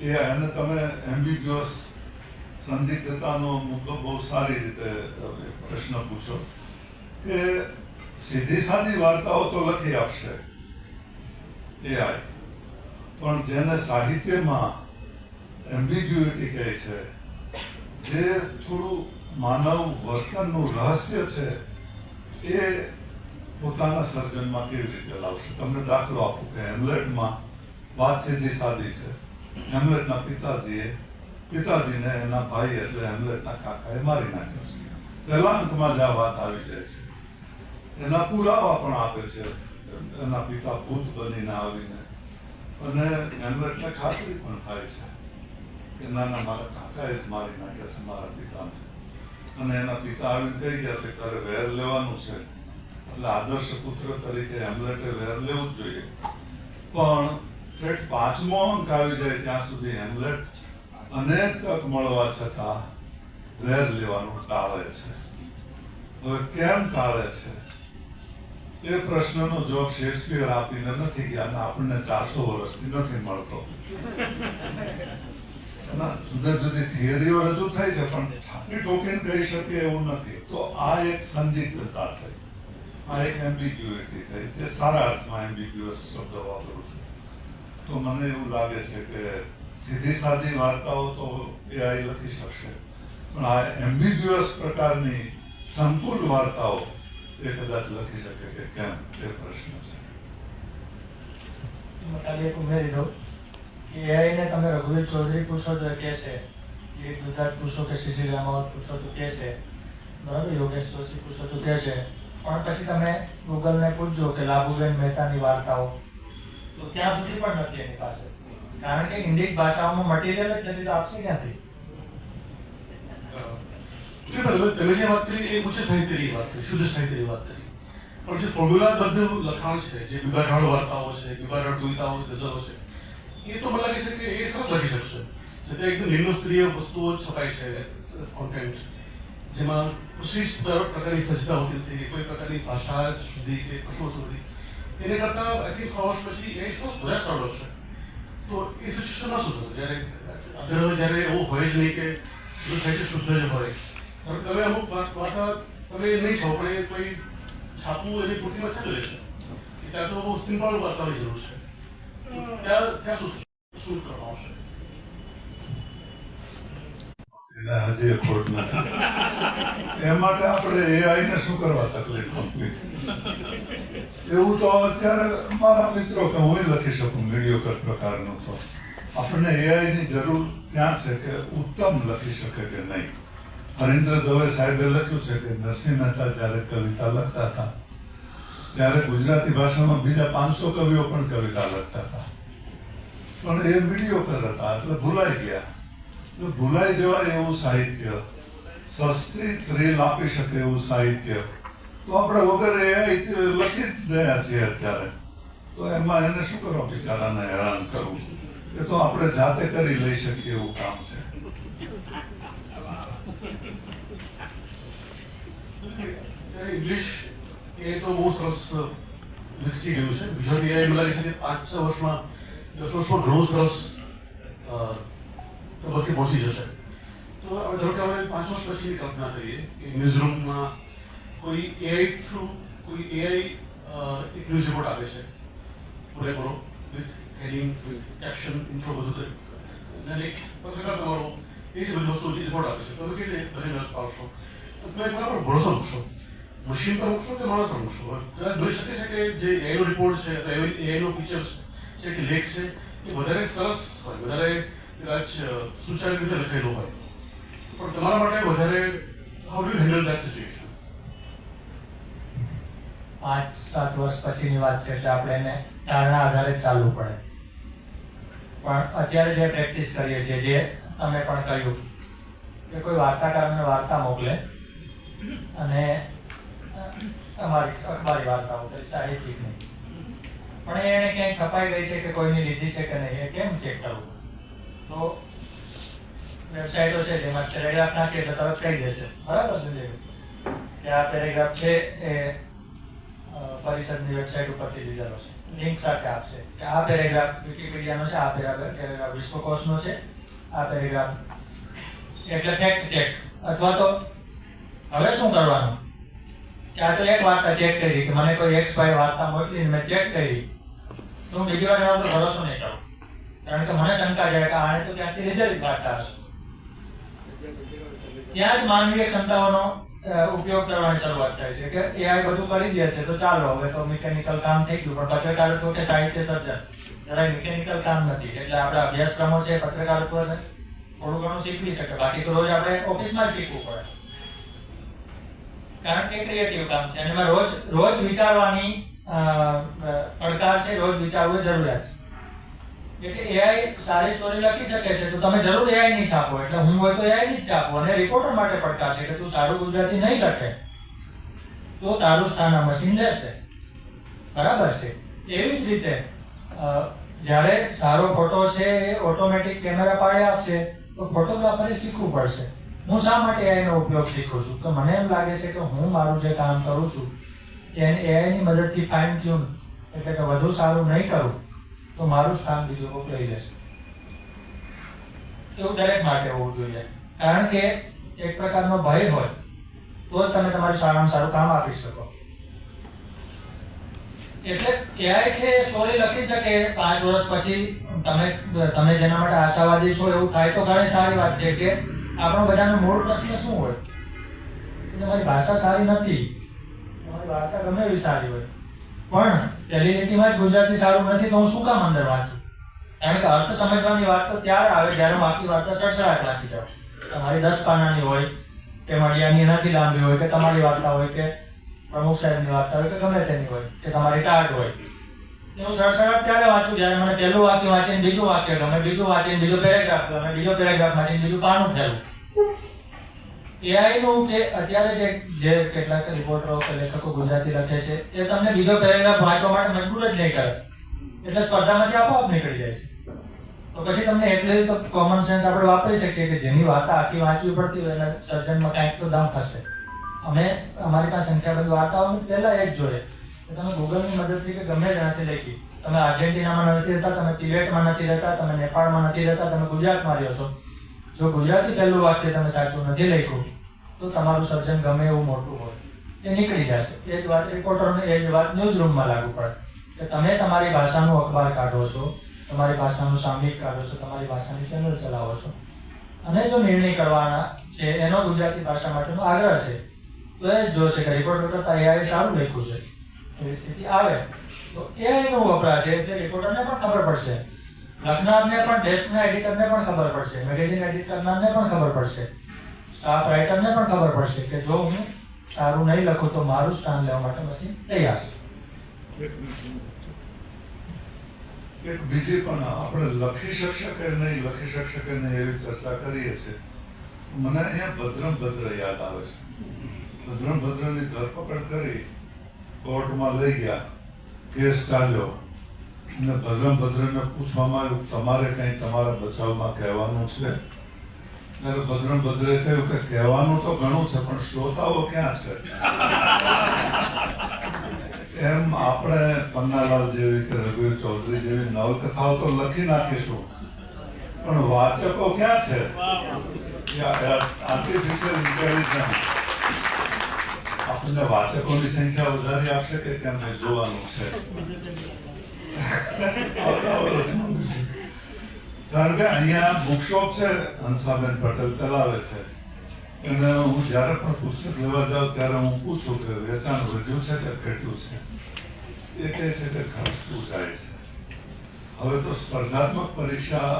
અને તમે એમ્બિગ્યુઅસ સંદિગ્ધતાનો મુદ્દો બહુ સારી રીતે પ્રશ્ન પૂછો કે સીધી સાદી વાર્તાઓ તો લખી આપશે AI, પણ જેને સાહિત્યમાં એમ્બિગ્યુઇટી કહે છે, જે થોડું માનવ વર્તનનું રહસ્ય છે, એ પોતાના સર્જનમાં કેવી રીતે લાવશે? તમને દાખલો આપું કે હેમ્લેટમાં વાત સીધી સાદી છે. હેમ્લેટના પિતાજીને એના ભાઈ એટલે હેમ્લેટના કાકાએ મારી નાખ્યો છે. પહેલા અંકમાં જ આ વાત આવી જાય છે. એના પુરાવા પણ આપે છે, એના પિતા ભૂત બનીને આવીને, અને હેમ્લેટને ખાતરી પણ થાય છે કે નાના મારા કાકાએ જ મારી નાખ્યા છે મારા પિતાને. અને એના પિતા આવીને કહી ગયા છે તારે વેર લેવાનું છે. એટલે આદર્શ પુત્ર તરીકે હેમ્લેટે વેર લેવું જ જોઈએ. પણ ઠેઠ 5મો અંક આવી જાય ત્યાં સુધી હેમ્લેટ અનેક તક મળવા છતાં વેર લેવાનું ટાળે છે. હવે કેમ ટાળે છે એ પ્રશ્નનો જવાબ શેક્સપિયર આપીને નથી ગયા અને આપણને 400 વર્ષથી નથી મળતો. જુદી જુદી થિયરીઓ રજૂ થઈ છે પણ છાપી ઠોકીને કહી શકે એવું નથી. તો આ એક સંદિગ્ધતા થઈ, આ એક એમ્બિગ્યુઇટી થઈ, જે સારા અર્થમાં એમ્બિગ્યુઅસ શબ્દ વાપરું છું. તો મને એવું લાગે છે કે સીધી સાદી વાર્તાઓ તો AI લખી શકશે, પણ આ એમ્બિગ્યુઅસ પ્રકારની સંકુલ વાર્તાઓ એ કદાચ લખી શકે કે કેમ, એ પ્રશ્ન છે. ખાલી એક ઉમેરી દઉં કે AI ને તમે રઘુવીર ચૌધરી પૂછો તો કે છે, એક દુધાત પૂછો કે શિશિર રામાવત પૂછો તો કે છે, બરાબર, યોગેશ જોશી પૂછો તો કે છે, પણ પછી તમે ગૂગલને પૂછજો કે લાભુબેન મહેતાની વાર્તાઓ, તો ત્યાં સુધી પણ નથી એની પાસે, કારણ કે ઇન્ડિક ભાષાઓમાં મટીરિયલ જ નથી, તો આપશે ક્યાંથી? તમે જે વાત કરી એ ઉચ્ચ સાહિત્યની વાત કરી, શુદ્ધ સાહિત્યની વાત કરી, પણ જે ફોર્મ્યુલાબદ્ધ લખાણ છે, જે વિભાઢાળ વાર્તાઓ છે, વિભાઢાળ કવિતાઓ, ગઝલો છે, એ તો મને લાગે છે કે એ સરસ લખી શકશે. છતાં એકદમ નિમ્નસ્તરીય વસ્તુઓ છપાય છે, કોન્ટેન્ટ જેમાં વિશિષ્ટ પ્રકારની સજ્જતા હોતી નથી, કોઈ પ્રકારની ભાષા શુદ્ધિ કે કશું હોતું નથી. એને કરતાં આઈ થિંક 3 વર્ષ પછી એ સરસ વધારે સારું લખશે. તો એ સિચ્યુએશનમાં શું થતું, જ્યારે એવું હોય જ નહીં કે બધું સાહિત્ય શુદ્ધ જ હોય, તમે અમુક વાર્તા તમે નહીં છો પણ કોઈ છાપવું એની પૂર્તિમાં છાપી લેશે. ત્યાં તો બહુ સિમ્પલ વાર્તાની જરૂર છે. ત્યાં શું કરવામાં આવશે? હજી ખોટ નથી. એ માટે આપણે AI ને શું કરવા તકલીફ આપવી? એવું તો અત્યારે મારા મિત્રો કે હું લખી શકું મીડિયોકર પ્રકારનું, તો આપણને AI ની જરૂર ક્યાં છે કે ઉત્તમ લખી શકે કે નહીં. હરીન્દ્ર દવે સાહેબે લખ્યું છે કે નરસિંહ મહેતા જ્યારે કવિતા લખતા હતા ત્યારે ગુજરાતી ભાષામાં બીજા 500 કવિઓ પણ કવિતા લખતા હતા, પણ એ મીડિયોકર હતા એટલે ભૂલાઈ ગયા. એટલે ભૂલાઈ જવાય એવું સાહિત્ય, સસ્તી થ્રિલ આપી શકે એવું સાહિત્ય તો આપણે વગર AI લખી જ રહ્યા છીએ અત્યારે. તો એમાં એને શું કરવા બિચારાને હેરાન કરવું? એ તો આપણે જાતે કરી લઈ શકીએ એવું કામ છે. ઇંગ્લિશ એ તો બહુ સરસ વિકસી ગયું છે. ગુજરાતી AI મને લાગે છે કે 5-6 વર્ષમાં 10 વર્ષમાં ઘણું સરસ તબક્કે પહોંચી જશે. તો ધારો કે આપણે 5 વર્ષ પછીની કલ્પના કરીએ કે ન્યૂઝરૂમમાં કોઈ AI થ્રુ કોઈ AI એક ન્યૂઝ રિપોર્ટ આપે છે પૂરેપૂરો, with heading, with caption, intro બધું, અને એક પત્રકાર તમારો એ જ બધી વસ્તુ રિપોર્ટ આપે છે. તમે કેવી રીતે બધી મદદ પાડશો? તમે કોના પર ભરોસો મૂકશો? મશીન પર મૂકશો કે માણસ પર મૂકશો? કદાચ જોઈ શકે છે કે જે એઆઈનો રિપોર્ટ છે અથવા એઆઈનો ફીચર્સ છે કે લેખ છે એ વધારે સરસ હોય, વધારે કદાચ સુચારૂ રીતે લખાયેલું હોય, પણ તમારા માટે વધારે how do you handle that situation? 5-7 વર્ષ પછીની વાત છે એટલે આપણે એને ધારણા આધારે ચાલવું પડે. પણ અત્યારે જે પ્રેક્ટિસ કરીએ છીએ, જે તમે પણ કહ્યું કે કોઈ વાર્તાકાર અમને વાર્તા મોકલે અને અમારી અખબારી વાર્તાઓ કરી, સાહિત્યિક નહીં, પણ એને ક્યાંય છપાઈ ગઈ છે કે કોઈની લીધી છે કે નહીં, એ કેમ ચેક કરવું? તો વેબસાઇટો છે જેમાં પેરેગ્રાફ નાખીએ એટલે તરત કહી દેશે, બરાબર સંજય, કે આ પેરેગ્રાફ છે એ પરિષદની વેબસાઇટ ઉપરથી લીધેલો છે, લિંક સાથે આપશે કે આ પેરેગ્રાફ વિકિપીડિયાનો છે, આ પેરેગ્રાફ વિશ્વકોશનો છે, આ પેરેગ્રાફ એટલે ફેક્ટ ચેક. અથવા તો હવે શું કરવાનું કે આ તો એક વાર્તા ચેક કરી કે મને કોઈ XY વાર્તા મોકલીને મેં ચેક કરી, તો હું બીજી વાર એના પર ભરોસો નહીં કરું, કારણ કે મને શંકા જાય કે આને તો ક્યાંથી લીધેલી વાર્તા હશે. ત્યાં જ માનવીય ક્ષમતાઓનો ઉપયોગ કરવાની શરૂઆત થાય છે કે AI બધું કરી દે છે તો ચાલો હવે તો મિકેનિકલ કામ થઈ ગયું. પણ પત્રકારત્વ કે સાહિત્ય સર્જન જરાય મિકેનિકલ કામ નથી, એટલે આપણા અભ્યાસક્રમો છે પત્રકારત્વ થોડું ઘણું શીખવી શકે, બાકી તો રોજ આપણે ઓફિસમાં જ શીખવું પડે, કારણ કે ક્રિએટિવ કામ છે અને એમાં રોજ વિચારવાની પડકાર છે, રોજ વિચારવું જરૂરિયાત છે. એટલે AI સારી સ્ટોરી લખી શકે છે તો તમે જરૂર AI ની છાપો, એટલે હું હોય તો AI ની જ છાપો. અને રિપોર્ટર માટે પડકાર છે કે તું સારું ગુજરાતી નહીં લખે તો તારું સ્થાન આ મશીન લેશે, બરાબર છે. એવી જ રીતે જ્યારે સારો ફોટો છે એ ઓટોમેટિક કેમેરા પાડી આપશે તો તો ફોટોગ્રાફરે શીખવું પડશે. હું શા માટે એઆઈનો ઉપયોગ શીખું છું? તો મને એમ લાગે છે કે હું મારું જે કામ કરું છું એને એઆઈની મદદથી ફાઇન ટ્યુન એટલે કે વધુ સારું નહીં કરું તો મારું સ્થાન બીજું કોઈક લઈ લેશે. એવું દરેક માટે હોવું જોઈએ, કારણ કે એક પ્રકારનો ભય હોય તો જ તમે તમારું સારામાં સારું કામ આપી શકો. એટલે એઆઈ છે સ્ટોરી લખી શકે 5 વર્ષ પછી તમે જેના માટે આશાવાદી છો એવું થાય તો ઘણી સારી વાત છે કે આપણો બધાનો મૂળ પ્રશ્ન શું હોય? તમારી ભાષા સારી નથી, તમારી વાર્તા ગમે એવી સારી હોય, પણ પહેલી લીટીમાં જ ગુજરાતી સારું નથી તો હું શું કામ અંદર વાંચું? કારણ કે અર્થ સમજવાની વાત તો ત્યારે આવે જ્યારે હું આખી વાર્તા સડસડાટ વાંચી જાઉં. તમારી 10 પાનાની હોય કે મડિયાની એનાથી લાંબી હોય કે તમારી વાર્તા હોય કે પ્રમુખ સાહેબની વાર્તા હોય કે ગમે તેની હોય કે તમારી ટાટ હોય, હું સડસડાટ ત્યારે વાંચું જ્યારે મને પહેલું વાક્ય વાંચીને બીજું વાક્ય ગમે, બીજું વાંચીને બીજો પેરેગ્રાફ ગમે, બીજો પેરેગ્રાફ વાંચીને બીજું પાનું ફેરવું. એઆઈ નું કે અત્યારે જે કેટલાક રિપોર્ટરો કે લેખકો ગુજરાતી લખે છે એ તમને બીજો પેરેગ્રાફ વાંચવા માટે મજબૂર જ નહીં કરે, એટલે સ્પર્ધામાંથી આપોઆપ નીકળી જાય છે. તો પછી તમને એટલે તો કોમન સેન્સ આપણે વાપરી શકીએ કે જેની વાર્તા આખી વાંચવી પડતી હોય એટલે સર્જનમાં કાંઈક તો દામ ફસે. અમે અમારી પાસે સંખ્યાબંધ વાર્તાઓ પહેલા એ જ જોઈએ કે તમે ગૂગલની મદદથી કે ગમે તેનાથી લખી, તમે આર્જેન્ટિનામાં નથી રહેતા, તમે તિબેટમાં નથી રહેતા, તમે નેપાળમાં નથી રહેતા, તમે ગુજરાતમાં રહ્યો છો, જો ગુજરાતી પહેલું વાક્ય તમે સાચું નથી લખ્યું તો તમારું સર્જન ગમે એવું મોટું હોય એ નીકળી જશે. એ જ વાત રિપોર્ટરને, એ જ વાત ન્યૂઝ રૂમમાં લાગુ પડે કે તમે તમારી ભાષાનું અખબાર કાઢો છો, તમારી ભાષાનું સામયિક કાઢો છો, તમારી ભાષાની ચેનલ ચલાવો છો, અને જો નિર્ણય કરવાના છે એનો ગુજરાતી ભાષા માટેનો આગ્રહ છે તો એ જ જોશે કે રિપોર્ટર કરતા એઆઈ સારું લખ્યું છે. એવી સ્થિતિ આવે તો એઆઈનો વપરાશ છે એટલે રિપોર્ટરને પણ ખબર પડશે, લખનારને પણ, ડેસ્કના એડિટરને પણ ખબર પડશે, મેગેઝિન એડિટ કરનારને પણ ખબર પડશે, સ્ટાફ રાઇટરને પણ ખબર પડશે કે જો હું સારું નહીં લખું તો મારું સ્થાન લેવા માટે મશીન તૈયાર છે. એક બીજી પણ આપણે લખી શકશે કે નહીં લખી શકશે કે નહીં એવી ચર્ચા કરીએ છીએ. મને અહીંયા ભદ્રમ ભદ્ર યાદ આવે છે. ભદ્રમ ભદ્રની ધરપકડ કરી, કોર્ટમાં લઈ ગયા, કેસ ચાલ્યો અને ભદ્રમ ભદ્રને પૂછવામાં આવ્યું તમારે કંઈ તમારા બચાવમાં કહેવાનું છે? ત્યારે ભદ્રમ ભદ્રે કહ્યું કે કહેવાનું તો ઘણું છે પણ શ્રોતાઓ ક્યાં છે? એમ આપણે પન્નાલાલ જેવી કે રઘુવીર ચૌધરી જેવી નવલકથાઓ તો લખી નાખીશું પણ વાચકો ક્યાં છે? આર્ટિફિશિયલ ઇન્ટેલિજન્સ આપણને વાચકોની સંખ્યા વધારી આપશે કે કેમ એ જોવાનું છે. કારણ કે અહીંયા બુકશોપ છે, હંસાબેન પટેલ ચલાવે છે, અને હું જ્યારે પણ પુસ્તક લેવા જાઉં ત્યારે હું પૂછું કે વેચાણ વધ્યું છે કે ઘટ્યું છે? એ કહે છે કે ઘટતું જાય છે. હવે તો સ્પર્ધાત્મક પરીક્ષા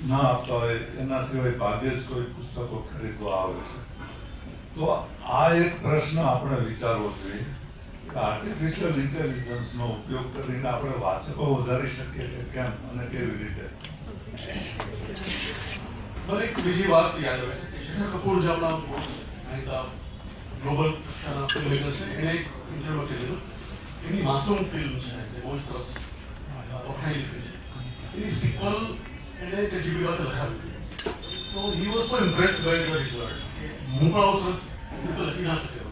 ના આપતા હોય એના સિવાય ભાગ્યે જ કોઈ પુસ્તકો ખરીદવા આવે છે. તો આ એક પ્રશ્ન આપણે વિચારવો જોઈએ કે આર્ટિફિશિયલ ઇન્ટેલિજન્સનો ઉપયોગ કરીને આપણે વાચકો વધારી શકીએ કે કેમ અને કેવી રીતે? મને એક બીજી વાત યાદ આવે છે કે શેખર કપૂર જે આપણા જાણીતા ગ્લોબલ કક્ષાના ફિલ્મ મેકર છે, એને એક ઇન્ટરવ્યુ કરેલું. એની માસૂમ ફિલ્મ છે જે બહુ સરસ વખણાયેલી ફિલ્મ છે, એની સિક્વલ એને ChatGPT પાસે લખાવી. તો he was so impressed by the result કે હું પણ આવું સરસ સિક્વલ લખી ના શક્યો.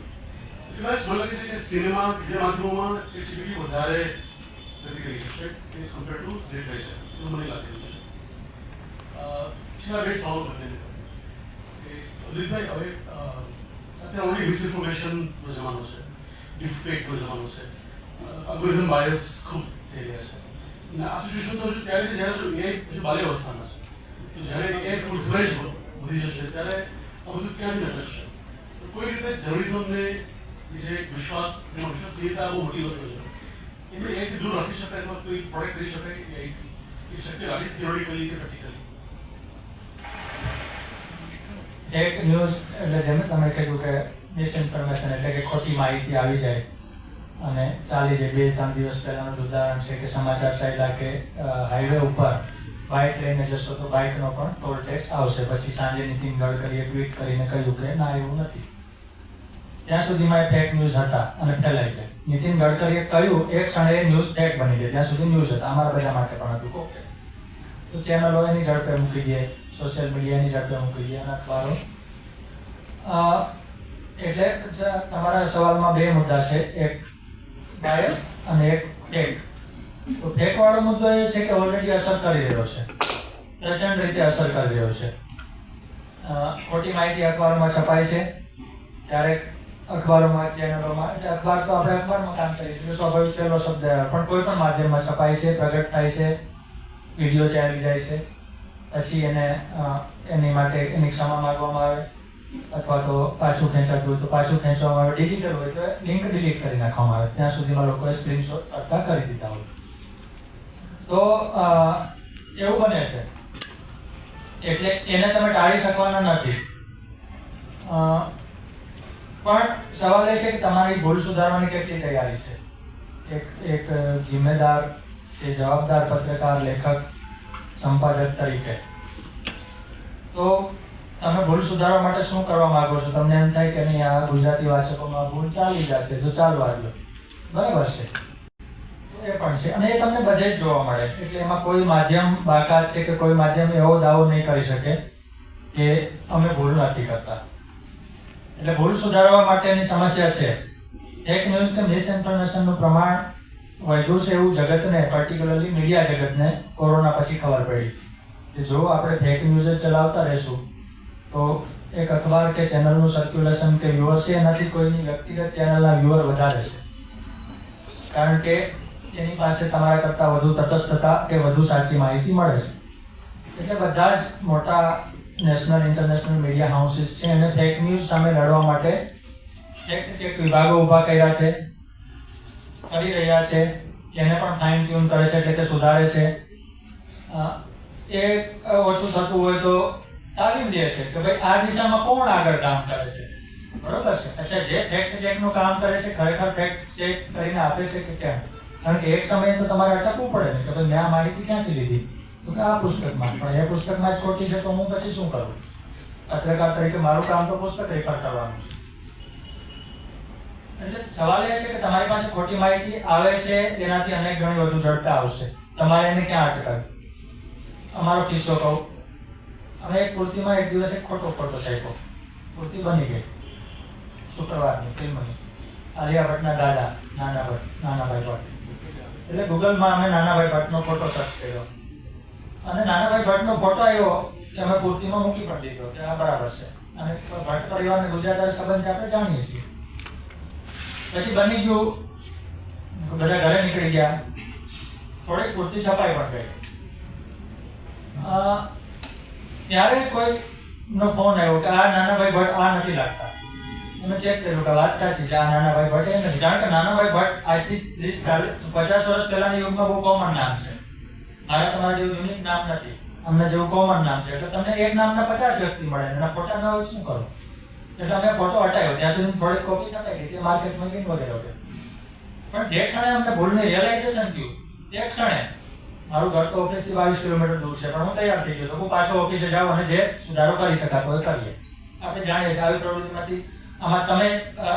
એટલે મને લાગે છે કે સિનેમા બીજા માધ્યમોમાં ChatGPT વધારે ગતિ કરી શકશે એઝ કમ્પેર ટુ લિટરેચર, એવું મને લાગેલું છે. છેલ્લા 2 સવાલ બંને કે અમિતભાઈ, હવે અત્યારે ઓનલી મિસઇન્ફોર્મેશનનો જમાનો છે, ડીપફેકનો જમાનો છે, અલ્ગોરિધમ બાયસ ખૂબ થઈ રહ્યા છે, અને આ સિચ્યુએશન તો ત્યારે છે જ્યારે જો એઆઈ હજુ બાલ્યાવસ્થામાં છે. તો જ્યારે એઆઈ ફૂલ ફ્લેશ વધી જશે ત્યારે આ બધું ક્યાંથી લટકશે? તો કોઈ રીતે જર્નલિઝમને જે વિશ્વાસનીયતા બહુ મોટી વસ્તુ છે એને એથી દૂર રાખી શકાય અથવા કોઈ પ્રોડક્ટ કરી શકાય એઆઈથી? એ શક્ય લાગે થિયોરિકલી કે પ્રેક્ટિકલી? ફેક ન્યૂઝ એટલે જેમ તમે કહ્યું કે મિસઇન્ફોર્મેશન એટલે કે ખોટી માહિતી આવી જાય અને ચાલી જાય. 2-3 દિવસ પહેલાનું ઉદાહરણ છે કે સમાચાર ચાલ્યા કે હાઈવે ઉપર બાઇક લઈને જશો તો બાઇકનો પણ ટોલ ટેક્સ આવશે. પછી સાંજે નીતિન ગડકરીએ ટ્વીટ કરીને કહ્યું કે ના એવું નથી. ત્યાં સુધીમાં એ ફેક ન્યૂઝ હતા અને ફેલાઈ ગયા. નીતિન ગડકરીએ કહ્યું એ ક્ષણે ન્યૂઝ ફેક બની ગઈ, ત્યાં સુધી ન્યૂઝ હતા, અમારા બધા માટે પણ હતું. ઓકે, તો ચેનલો એની ઝડપે મૂકી દે, સોશિયલ મીડિયાની ઝડપે મૂકી અને અખબારો. એટલે તમારા સવાલમાં બે મુદ્દા છે, એક બાયસ અને એક ફેક. તો ફેક વાળો મુદ્દો એ છે કે ઓલરેડી અસર કરી રહ્યો છે, પ્રચંડ રીતે અસર કરી રહ્યો છે. ખોટી માહિતી અખબારોમાં છપાય છે, ક્યારેક અખબારોમાં, ચેનલોમાં, એટલે અખબાર તો આપણે અખબારમાં કામ કરીએ છીએ, સ્વાભાવિક પહેલો શબ્દ, પણ કોઈ પણ માધ્યમમાં છપાય છે, પ્રગટ થાય છે, વિડીયો ચાલી જાય છે, પછી એની માટે એની ક્ષમા માગવામાં આવે, અથવા તો પાછું ખેંચાતું હોય તો પાછું ખેંચવામાં આવે, ડિજિટલ હોય તો લિંક ડિલીટ કરી નાખવામાં આવે, ત્યાં સુધીમાં લોકોએ સ્ક્રીનશોટ કરતા કરી દીધા હોય. તો એવું બને છે, એટલે એને તમે ટાળી શકવાના નથી. પણ સવાલ એ છે કે તમારી ભૂલ સુધારવાની કેટલી તૈયારી છે. એક જિમ્મેદાર કે જવાબદાર પત્રકાર, લેખક, સંપાદક તરીકે તો તમે ભૂલ સુધારવા માટે શું કરવા માંગો છો? તમને એમ થાય કે નહીં, આ ગુજરાતી વાચકોમાં ભૂલ ચાલી જશે, તો ચાલવા દો, બરાબર છે, એ પણ છે. અને એ તમને બધે જ જોવા મળે, એટલે એમાં કોઈ માધ્યમ બાકાત છે કે કોઈ માધ્યમ એવો દાવો નહીં કરી શકે કે અમે ભૂલ નથી કરતા. એટલે ભૂલ સુધારવા માટેની સમસ્યા છે. ફેક ન્યૂઝ કે મિસઇન્ફોર્મેશનનું પ્રમાણ વધ્યું છે એવું જગતને, પર્ટિક્યુલરલી મીડિયા જગતને કોરોના પછી ખબર પડી કે જો આપણે ફેક ન્યૂઝ ચલાવતા રહેશું તો એક અખબાર કે ચેનલનું સર્ક્યુલેશન કે વ્યુઅર છે એનાથી કોઈની વ્યક્તિગત ચેનલના વ્યુઅર વધારે છે, કારણ કે એની પાસે તમારા કરતાં વધુ તટસ્થતા કે વધુ સાચી માહિતી મળે છે. એટલે બધા જ મોટા નેશનલ, ઇન્ટરનેશનલ મીડિયા હાઉસીસ છે એને ફેક ન્યૂઝ સામે લડવા માટે એક વિભાગો ઊભા કર્યા છે, કરી રહ્યા છે, એને પણ ફાઇન ટ્યુન કરે છે, એટલે કે સુધારે છે. એ ઓછું થતું હોય તો તાલીમ દે છે કે ભાઈ આ દિશામાં કોણ આગળ કામ કરે છે, બરોબર છે. અચ્છા, જે ફેક્ટ ચેકનું કામ કરે છે ખરેખર ફેક્ટ ચેક કરીને આપે છે કે કેમ? કારણ કે એક સમયે તો તમારે અટકવું પડે ને કે ભાઈ મેં આ માહિતી ક્યાંથી લીધી, તો કે આ પુસ્તકમાં, પણ એ પુસ્તકમાં જ ખોટી છે તો હું પછી શું કરું? પત્રકાર તરીકે મારું કામ તો પુસ્તક રેફર કરવાનું છે. એટલે સવાલ એ છે કે તમારી પાસે ખોટી માહિતી આવે છે, એનાથી અનેક ગણી વધુ ઝડપે આવશે, તમારે એને ક્યાં અટકાવી? અમારો કિસ્સો કહું, અમે એક પૂર્તિમાં એક દિવસ એક ખોટો છાપ્યો, પૂર્તિ બની ગઈ શુક્રવારની ફિલ્મની, આલિયા ભટ્ટના દાદા નાનાભાઈ ભટ્ટ. એટલે ગૂગલમાં અમે નાનાભાઈ ભટ્ટનો ફોટો સર્ચ કર્યો અને નાનાભાઈ ભટ્ટનો ફોટો આવ્યો કે અમે પૂર્તિમાં મૂકી પણ દીધો કે આ બરાબર છે. અને ભટ્ટ પરિવારને ગુજરાત સંબંધ આપણે જાણીએ છીએ. પછી બની ગયું, બધા ઘરે નીકળી ગયા, થોડીક પૂર્તિ છપાઈ પણ ગઈ. ત્યારે કોઈનો ફોન આવ્યો કે આ નાનાભાઈ ભટ્ટ આ નથી લાગતા. અમે ચેક કર્યું કે વાત સાચી છે, આ નાનાભાઈ ભટ્ટ એ નથી, કારણ કે નાનાભાઈ ભટ્ટ આજથી 30-50 વર્ષ પહેલાના યુગમાં બહુ કોમન નામ છે. મારા તમારા જેવું યુનિક નામ નથી, અમને જેવું કોમન નામ છે, એટલે તમને એક નામના 50 વ્યક્તિ મળે, એના ફોટા ન હોય શું કરો? એટલે અમે ફોટો હટાવ્યો, ત્યાં સુધી થોડીક કોપી છપાઈ ગઈ, તે માર્કેટમાં ગઈ વગેરે. પણ જે ક્ષણે અમને ભૂલની રિયલાઇઝેશન થયું, તે ક્ષણે મારું ઘર તો ઓફિસથી 22 કિલોમીટર દૂર છે, પણ હું તૈયાર થઈ ગયો તો હું પાછો ઓફિસે જાઉં અને જે સુધારો કરી શકાતો હોય કરીએ. આપણે જાણીએ છીએ આવી પ્રવૃત્તિમાંથી આમાં તમે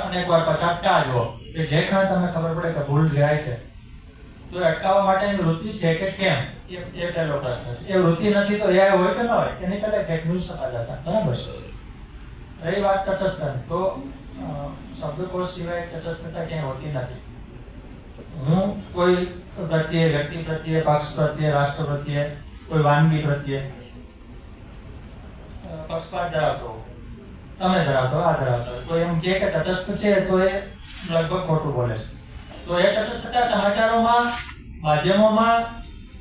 અનેકવાર પસાર થયા જુઓ કે જે ક્ષણે તમને ખબર પડે કે ભૂલ જાય છે તો અટકાવવા માટેની વૃત્તિ છે કે કેમ, એ પહેલો પ્રશ્ન છે. એ વૃત્તિ નથી તો એ હોય કે ન હોય, એની પહેલા ફેક ન્યૂઝ છપાતા હતા, બરાબર છે. રહી વાત તટસ્થતાની, તો શબ્દકોશ સિવાય તટસ્થતા ક્યાંય હોતી નથી. હું કોઈ પ્રત્યે, વ્યક્તિ પ્રત્યે, પક્ષ પ્રત્યે, રાષ્ટ્ર પ્રત્યે, કોઈ વાનગી પ્રત્યે પક્ષપાત ધરાવતો, તમે ધરાવતો, આ ધરાવતો, કોઈ એમ કે તટસ્થ છે તો એ લગભગ ખોટું બોલે છે. તો એ તટસ્થતા સમાચારોમાં, માધ્યમોમાં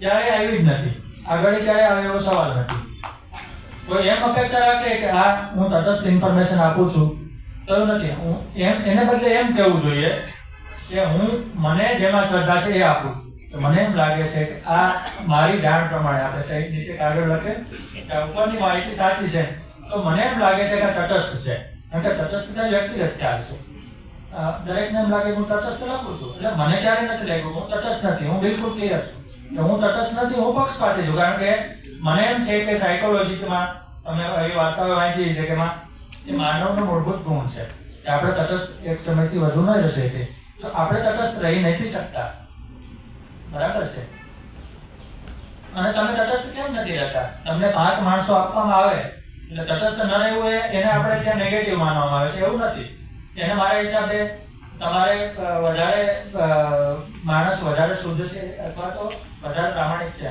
ક્યારેય આવી જ નથી, આગળ ક્યારે આવે એવો સવાલ નથી. કોઈ એમ અપેક્ષા રાખે કે આ હું તટસ્થ ઇન્ફોર્મેશન આપું છું, તો એવું નથી. હું એને બદલે એમ કહેવું જોઈએ કે હું મને જેમાં શ્રદ્ધા છે એ આપું છું. મને એમ લાગે છે કે આ મારી જાણ પ્રમાણે, આપણે સાઈડ નીચે કાગળ લખે કે ઉપરની માહિતી સાચી છે, તો મને એમ લાગે છે કે તટસ્થ છે, કારણ કે તટસ્થતા વ્યક્તિગત ખ્યાલ છે. દરેકને એમ લાગે હું તટસ્થ લખું છું, એટલે મને ક્યારે નથી લાગ્યું હું તટસ્થ નથી, હું બિલકુલ ક્લિયર છું કે હું તટસ્થ નથી, હું પક્ષપાતી છું. કારણ કે મને એમ છે કે સાયકોલોજીમાં તમે એવી વાર્તાઓ વાંચી છે કે એ માનવનો મૂળભૂત ગુણ છે કે આપણે તટસ્થ એક સમયથી વધુ ન રહી શકીએ, તો આપણે તટસ્થ રહી નથી શકતા, બરાબર છે. અને તમે તટસ્થ કેમ નથી રહેતા? તમને 5 માણસો આપવામાં આવે એટલે તટસ્થ ન રહેવું એને આપણે ત્યાં નેગેટિવ માનવામાં આવે છે, એવું નથી. એને મારા હિસાબે તમારે વધારે માણસ વધારે શુદ્ધ છે અથવા તો વધારે પ્રામાણિક છે.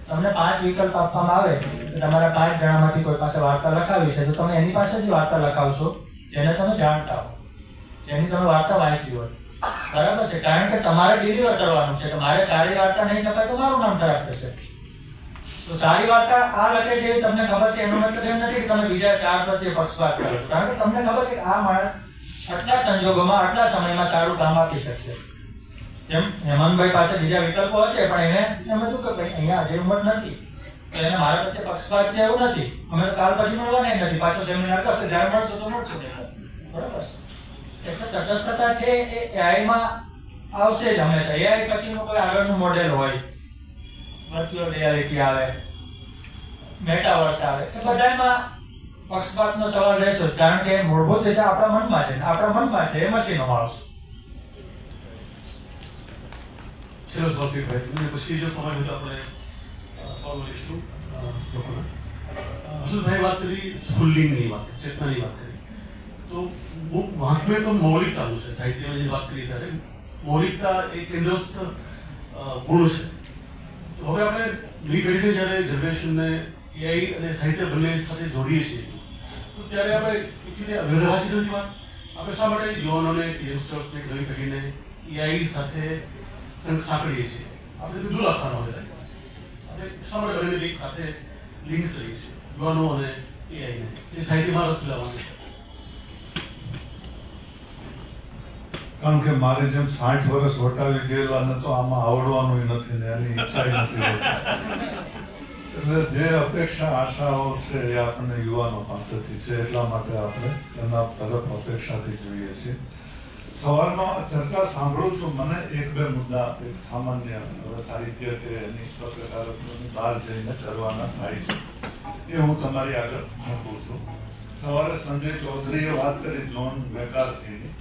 તમને 5 વિકલ્પ આપવામાં આવે તો તમારા 5 જણામાંથી કોઈ પાસે વાર્તા લખાવી છે તો તમે એની પાસે જ વાર્તા લખાવશો જેને તમે જાણતા હો, જેની તમે વાર્તા વાંચી હોય. બરાબર છે? કારણ કે તમારે ડિલિવર કરવાનું છે કે મારે સારી વાર્તા નહીં છપાય તો મારું નામ ખરાબ થશે. તો સારી વાર્તા આ લખે છે એ તમને ખબર છે, એનો મતલબ એમ નથી કે તમે બીજા 4 પ્રત્યે પક્ષપાત કરો છો. કારણ કે તમને ખબર છે કે આ માણસ આટલા સંજોગોમાં આટલા સમયમાં સારું કામ આપી શકશે. જેમ હેમંતભાઈ પાસે બીજા વિકલ્પો હશે પણ એને એમ હતું કે ભાઈ અહીંયા આજે ઉંમર નથી તો એને મારા પ્રત્યે પક્ષપાત છે એવું નથી. અમે તો કાલ પછી મળવાના નથી, પાછો સેમિનાર કરશે, જ્યારે મળશો તો મળશું. બરાબર છે? એટલે તટસ્થતા છે એ એઆઈમાં આવશે જ હંમેશા. એઆઈ પછીનું કોઈ આગળનું મોડેલ હોય, વર્ચ્યુઅલ રિયાલિટી આવે, મેટાવર્સ આવે, એ બધામાં પક્ષપાતનો સવાલ રહેશે જ. કારણ કે મૂળભૂત રીતે આપણા મનમાં છે, આપણા મનમાં છે એ મશીનોમાં આવશે. છેલ્લો સવાલ ભાઈ, પછી જો સમય હોય તો આપણે સવાલ લઈશું લોકોના. હર્ષદભાઈ વાત કરી સ્ફુલ્લિંગની વાત, ચેતનાની વાત કરી, તો મહાત્મ્ય તો મૌલિકતાનું છે. સાહિત્યમાં જે વાત કરી ત્યારે મૌલિકતા એ કેન્દ્રસ્થ ગુણ છે. તો હવે આપણે નવી પેઢીને જ્યારે જનરેશનને એઆઈ અને સાહિત્ય બંને સાથે જોડીએ છીએ તો ત્યારે આપણે એકચ્યુઅલી અભ્યુદયવાસીની વાત આપણે શા માટે યુવાનોને, યંગસ્ટર્સને, નવી પેઢીને એઆઈ સાથે સાંકળીએ છીએ? આપણે તો દૂર રાખવાનો હોય, આપણે શા માટે બંને એક સાથે લિંક કરીએ છીએ, યુવાનો અને એઆઈને, એ સાહિત્યમાં રસ લેવાનું છે? કારણ કે મારી જેમ 60 વર્ષ વટાવી ગયેલાને તો આમાં આવડવાનું નથી ને એની ઈચ્છા નથી હોતી. એટલે જે અપેક્ષા આશાઓ છે એ આપણને યુવાનો પાસેથી છે, એટલા માટે આપણે એના તરફ અપેક્ષાથી જોઈએ છીએ. સવારમાં ચર્ચા સાંભળું છું, મને 1-2 મુદ્દા એક સામાન્ય સાહિત્ય કે એની પત્રકારત્વની બહાર જઈને કરવાના થાય છે, એ હું તમારી આગળ મૂકું છું. સવારે સંજય ચૌધરીએ વાત કરી જ્હોન મેકાર્થીની.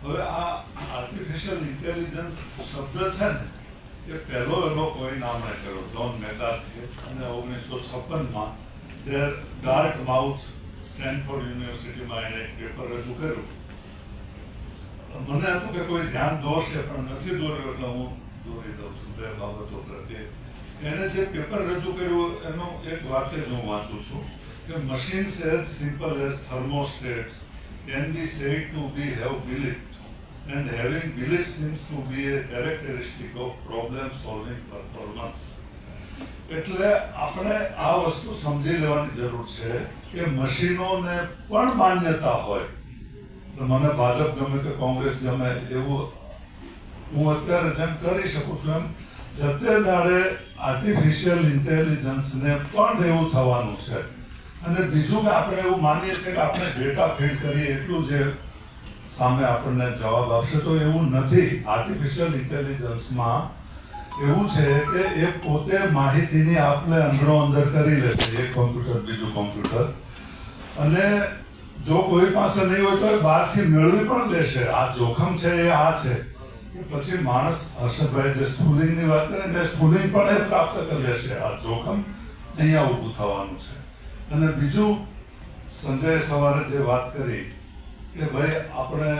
હવે આ આર્ટિફિશિયલ ઇન્ટેલિજન્સ શબ્દ છે ને એ પહેલો એનો કોઈ નામે કર્યો જ્હોન મેકાર્થીએ, અને 1956માં ડાર્ટમાઉથ સ્ટેનફોર્ડ યુનિવર્સિટીમાં એણે એક પેપર રજૂ કર્યું. મને હતું કે કોઈ ધ્યાન દોરશે પણ નથી દોર્યો, એટલે હું દોરી દઉં છું 2 બાબતો પ્રત્યે. એણે જે પેપર રજૂ કર્યું એનું એક વાક્ય જ હું વાંચું છું કે machines as simple as thermostats can be said to be have beliefs, and having belief seems to be a characteristic of problem solving performance. એટલે આપણે આ વસ્તુ સમજી લેવાની જરૂર છે કે મશીનોને પણ માન્યતા હોય. મને ભાજપ ગમે કે કોંગ્રેસ ગમે એવું હું અત્યારે જેમ કરી શકું છું એમ જતે દાડે આર્ટિફિશિયલ ઇન્ટેલિજન્સને પણ એવું થવાનું છે. અને બીજું કે આપણે એવું માનીએ છીએ કે આપણે ડેટા ફીડ કરીએ એટલું જે સામે આપણને જવાબ આપશે, તો એવું નથી. આર્ટિફિશિયલ ઇન્ટેલિજન્સમાં એવું છે કે એ પોતે માહિતીની આપલે અંદરો અંદર કરી લે છે, એક કોમ્પ્યુટર બીજું કોમ્પ્યુટર, અને જો કોઈ પાસે નહીં હોય તો એ બહારથી મેળવી પણ લેશે. આ જોખમ છે એ આ છે કે પછી માણસ, હર્ષદભાઈ જે સ્ફુલિંગની વાત કરે ને, સ્ફુલિંગ પણ એ પ્રાપ્ત કરી લેશે. આ જોખમ અહીંયા ઊભું થવાનું છે. અને બીજું, સંજય સવારે જે વાત કરી કે ભાઈ આપણે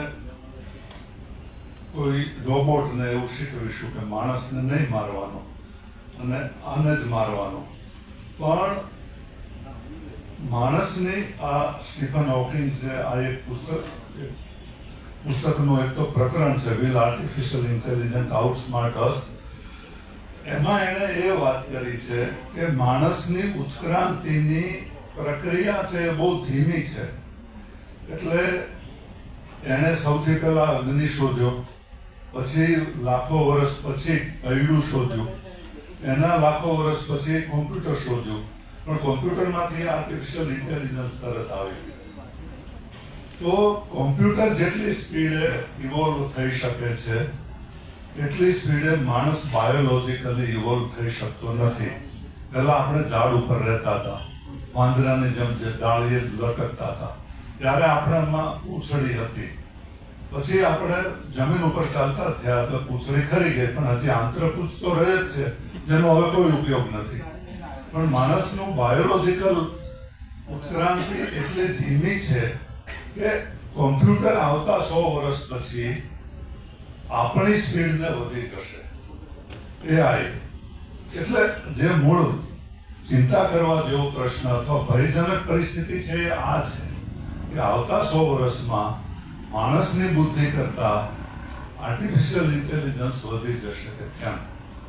કોઈ રોબોટને એવું શીખવીશું કે માણસને નહીં મારવાનો અને આને જ મારવાનો, પણ માણસની આ સ્ટીફન હોકિંગ જે આ એક પુસ્તકનું એક તો પ્રકરણ છે, વિલ આર્ટિફિશિયલ ઇન્ટેલિજન્ટ આઉટસ્માર્ટ અસ. એમાં એણે એ વાત કરી છે કે માણસની ઉત્ક્રાંતિની પ્રક્રિયા છે એ બહુ ધીમી છે. એટલે એણે સૌથી પહેલા અગ્નિ શોધ્યો, પછી લાખો વર્ષ પછી પૈડું શોધ્યું, એના લાખો વર્ષ પછી કોમ્પ્યુટર શોધ્યું, પણ કોમ્પ્યુટરમાંથી આર્ટિફિશિયલ ઇન્ટેલિજન્સ તરત આવી. તો કોમ્પ્યુટર જેટલી સ્પીડે ઇવોલ્વ થઈ શકે છે એટલી સ્પીડે માણસ બાયોલોજિકલી ઇવોલ્વ થઈ શકતો નથી. પહેલા આપણે ઝાડ ઉપર રહેતા હતા, વાંદરાની જેમ જે ડાળીએ લટકતા હતા, ત્યારે આપણામાં ઉછળી હતી. પછી આપણે જમીન ઉપર ચાલતા થયા એટલે પૂંછડી ખરી ગઈ, પણ હજી આંતરપૂછ તો રહે જ છે, જેનો હવે કોઈ ઉપયોગ નથી. પણ માણસનું બાયોલોજિકલ ઉત્ક્રાંતિ એટલી ધીમી છે કે કોમ્પ્યુટર આવતા 100 વર્ષ પછી આપણી સ્પીડને વધી જશે. AI એટલે જે મૂળ ચિંતા કરવા જેવો પ્રશ્ન અથવા ભયજનક પરિસ્થિતિ છે એ આ છે કે આવતા 100 વર્ષમાં માણસની બુદ્ધિ કરતા આર્ટિફિશિયલ ઇન્ટેલિજન્સ વધી જશે કે કેમ.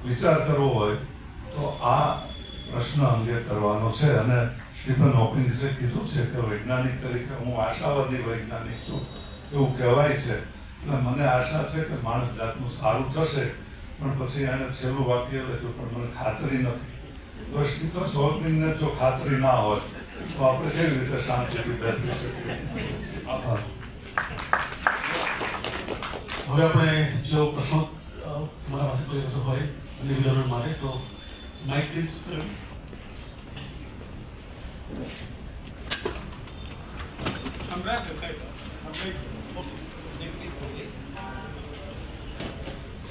વિચાર કરવો હોય તો આ પ્રશ્ન અંગે કરવાનો છે. અને સ્ટીફન હોકિંગ્સે કીધું છે કે વૈજ્ઞાનિક તરીકે હું આશાવાદી વૈજ્ઞાનિક છું એવું કહેવાય છે. એટલે મને આશા છે કે માણસ જાતનું સારું થશે. પણ પછી એને છેલ્લું વાક્ય લખ્યું, પણ મને ખાતરી નથી. તો સ્ટીફન હોકિંગને જો ખાતરી ના હોય તો આપણે કેવી રીતે શાંતિથી બેસી શકીએ. આભાર. હવે આપણે જો પ્રશ્નો તમારા પાસે કોઈ પ્રશ્ન હોય નિવેદનો માટે તો માઇક પ્લીઝ.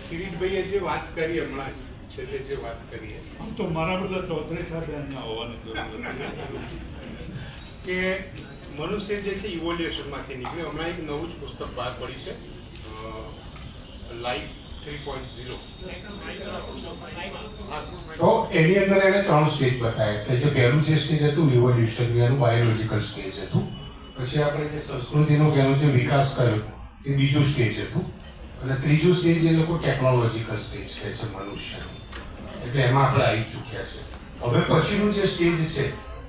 કિરીટભાઈએ જે વાત કરી હમણાં જ છેલ્લે જે વાત કરી આમ તો મારા બદલે ચૌધરી સાહેબ અહીંયા હોવાની જરૂર નથી કે મનુષ્ય જે છે ઇવોલ્યુશનમાંથી નીકળ્યો. હમણાં એક નવું જ પુસ્તક બહાર પડી છે, લાઈફ 3.0. તો એની અંદર એણે 3 સ્ટેજ બતાવ્યા છે. જે પહેલું જે સ્ટેજ હતું ઇવોલ્યુશન, એનું બાયોલોજિકલ સ્ટેજ હતું. પછી આપણે જે સંસ્કૃતિનો એનો જે વિકાસ કર્યો એ બીજું સ્ટેજ હતું. અને ત્રીજું સ્ટેજ એ લોકો ટેકનોલોજીકલ સ્ટેજ કહે છે મનુષ્યનું. એટલે એમાં આપણે આવી ચૂક્યા છે. હવે પછીનું જે સ્ટેજ છે